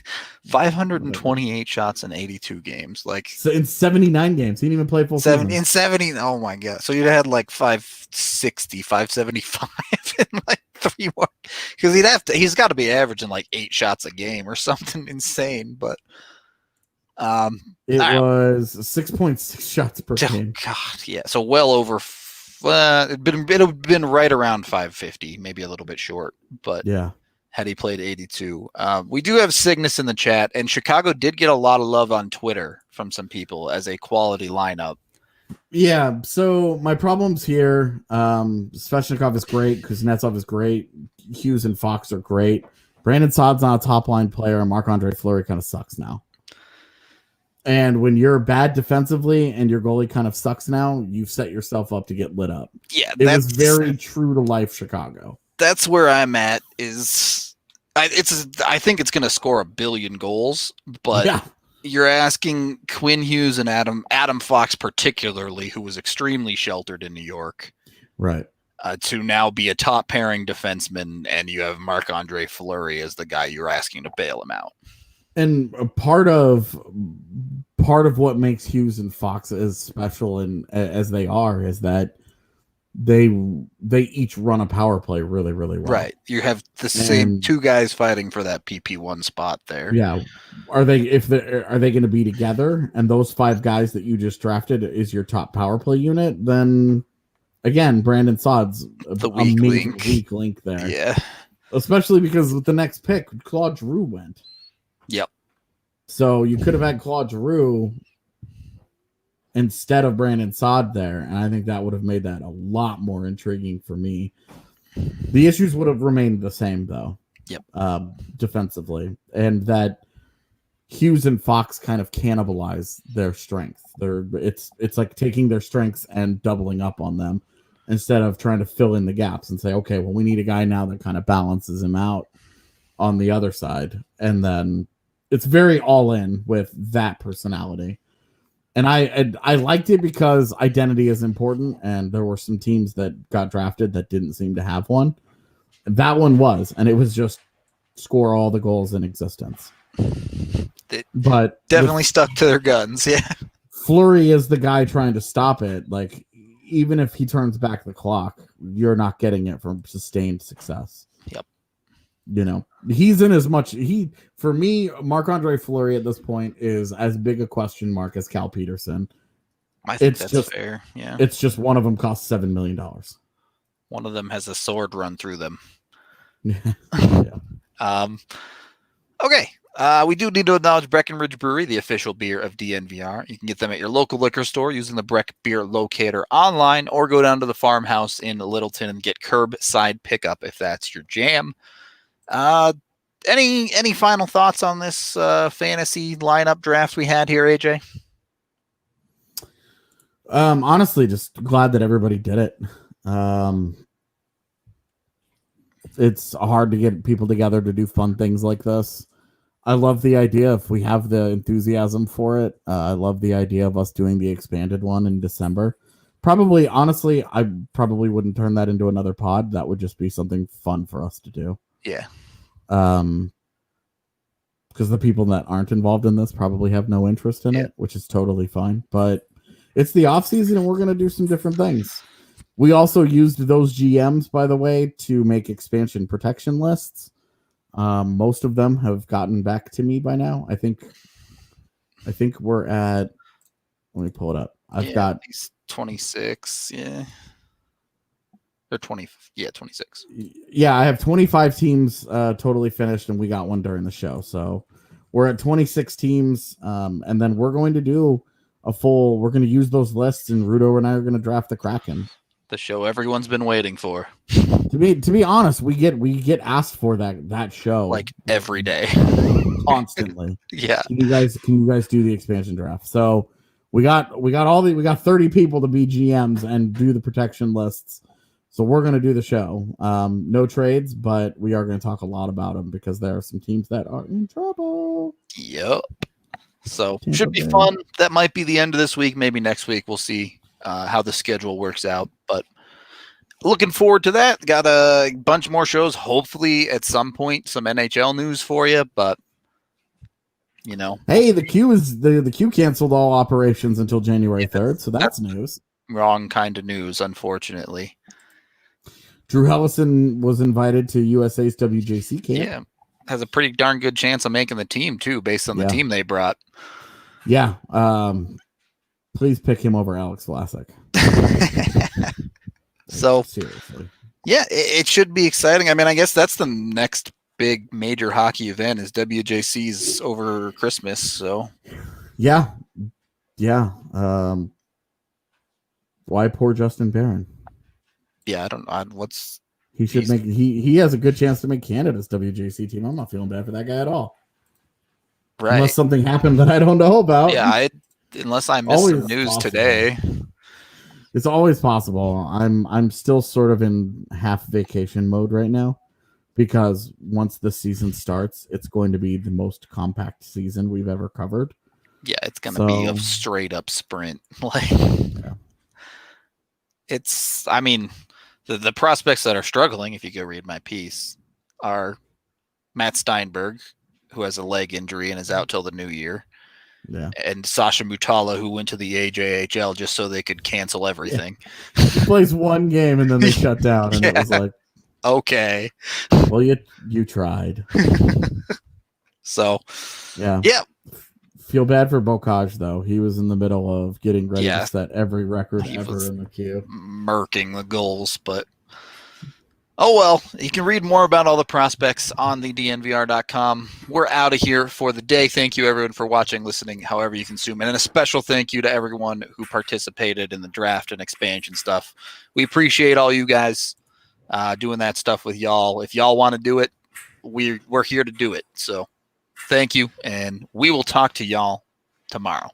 528 shots in 82 games. Like
so in 79 games, he didn't even play full season.
In 70. Oh my god! So you'd had like 560, 575 in like 3 more. Because he's got to be averaging like 8 shots a game or something insane. But
it was 6.6 shots per game.
God, yeah. So well over. It'd have been right around 550, maybe a little bit short. But
yeah.
Had he played 82. We do have Cygnus in the chat, and Chicago did get a lot of love on Twitter from some people as a quality lineup.
Yeah, so my problems here, Svechnikov is great, Kuznetsov is great, Hughes and Fox are great. Brandon Saad's not a top-line player, and Marc-Andre Fleury kind of sucks now. And when you're bad defensively and your goalie kind of sucks now, you've set yourself up to get lit up.
Yeah,
it was very true to life Chicago.
That's where I'm at. I think it's going to score 1 billion goals, but you're asking Quinn Hughes and Adam Fox particularly, who was extremely sheltered in New York,
right,
to now be a top pairing defenseman, and you have Marc-Andre Fleury as the guy you're asking to bail him out.
And part of what makes Hughes and Fox as special and as they are is that they each run a power play really, really well.
Right. You have the same 2 guys fighting for that PP1 spot there.
Yeah. Are they going to be together, and those 5 guys that you just drafted is your top power play unit? Then again, Brandon Saad's
the weak
link there.
Yeah.
Especially because with the next pick, Claude Giroux went.
Yep.
So you could have had Claude Giroux instead of Brandon Saad there, and I think that would have made that a lot more intriguing for me. The issues would have remained the same, though.
Yep.
Defensively, and that Hughes and Fox kind of cannibalize their strength. It's like taking their strengths and doubling up on them instead of trying to fill in the gaps and say, okay, well, we need a guy now that kind of balances him out on the other side, and then it's very all in with that personality. And I liked it because identity is important, and there were some teams that got drafted that didn't seem to have one. That one was, and it was just score all the goals in existence. But
definitely stuck to their guns, yeah.
Fleury is the guy trying to stop it. Like, even if he turns back the clock, you're not getting it from sustained success.
Yep.
You know, he's in as much for me, Marc-Andre Fleury at this point is as big a question mark as Cal Peterson.
I think that's fair. Yeah.
It's just one of them costs $7 million.
One of them has a sword run through them.
Yeah.
Okay. We do need to acknowledge Breckenridge Brewery, the official beer of DNVR. You can get them at your local liquor store using the Breck Beer Locator online, or go down to the farmhouse in Littleton and get curbside pickup if that's your jam. Any final thoughts on this fantasy lineup draft we had here, AJ?
Honestly, just glad that everybody did it. It's hard to get people together to do fun things like this. I love the idea if we have the enthusiasm for it. I love the idea of us doing the expanded one in December. Probably, honestly, I probably wouldn't turn that into another pod. That would just be something fun for us to do.
Yeah.
Because the people that aren't involved in this probably have no interest in it, which is totally fine. But it's the off season, and we're going to do some different things. We also used those GMs, by the way, to make expansion protection lists. Most of them have gotten back to me by now. I think we're at. Let me pull it up. I've got
26. Yeah. Or 20. Yeah, 26.
Yeah, I have 25 teams totally finished, and we got one during the show. So we're at 26 teams, and then we're going to do we're going to use those lists, and Rudo and I are going to draft the Kraken.
The show everyone's been waiting for.
To be honest, we get asked for that show
like every day,
constantly.
Yeah.
Can you guys do the expansion draft? So we got 30 people to be GMs and do the protection lists. So we're going to do the show. No trades, but we are going to talk a lot about them because there are some teams that are in trouble.
Yep. So should be fun. That might be the end of this week. Maybe next week we'll see how the schedule works out. But looking forward to that. Got a bunch more shows. Hopefully at some point some NHL news for you. But
hey, the Q canceled all operations until January 3rd. So that's news.
Wrong kind of news, unfortunately.
Drew Hellison was invited to USA's WJC camp.
Yeah, has a pretty darn good chance of making the team too, based on the team they brought.
Yeah. Please pick him over Alex Vlasic.
So
seriously,
yeah, it should be exciting. I mean, I guess that's the next big major hockey event is WJC's over Christmas. So
yeah. Why poor Justin Barron?
Yeah, I don't know.
He has a good chance to make Canada's WJC team. I'm not feeling bad for that guy at all.
Right.
Unless something happened that I don't know about.
Yeah, unless I missed some news today.
It's always possible. I'm still sort of in half vacation mode right now because once the season starts, it's going to be the most compact season we've ever covered.
Yeah, it's going to be a straight up sprint. It's, I mean, the prospects that are struggling, if you go read my piece, are Matt Steinberg, who has a leg injury and is out till the new year.
Yeah.
And Sasha Mutala, who went to the AJHL just so they could cancel everything.
Yeah. He plays one game and then they shut down, and it was like,
okay.
Well, you tried. Yeah. Feel bad for Bocage, though. He was in the middle of getting ready to set every record ever in the queue.
Murking the goals, but oh well. You can read more about all the prospects on the DNVR.com. We're out of here for the day. Thank you, everyone, for watching, listening, however you consume it. And a special thank you to everyone who participated in the draft and expansion stuff. We appreciate all you guys doing that stuff with y'all. If y'all want to do it, we're here to do it. So thank you, and we will talk to y'all tomorrow.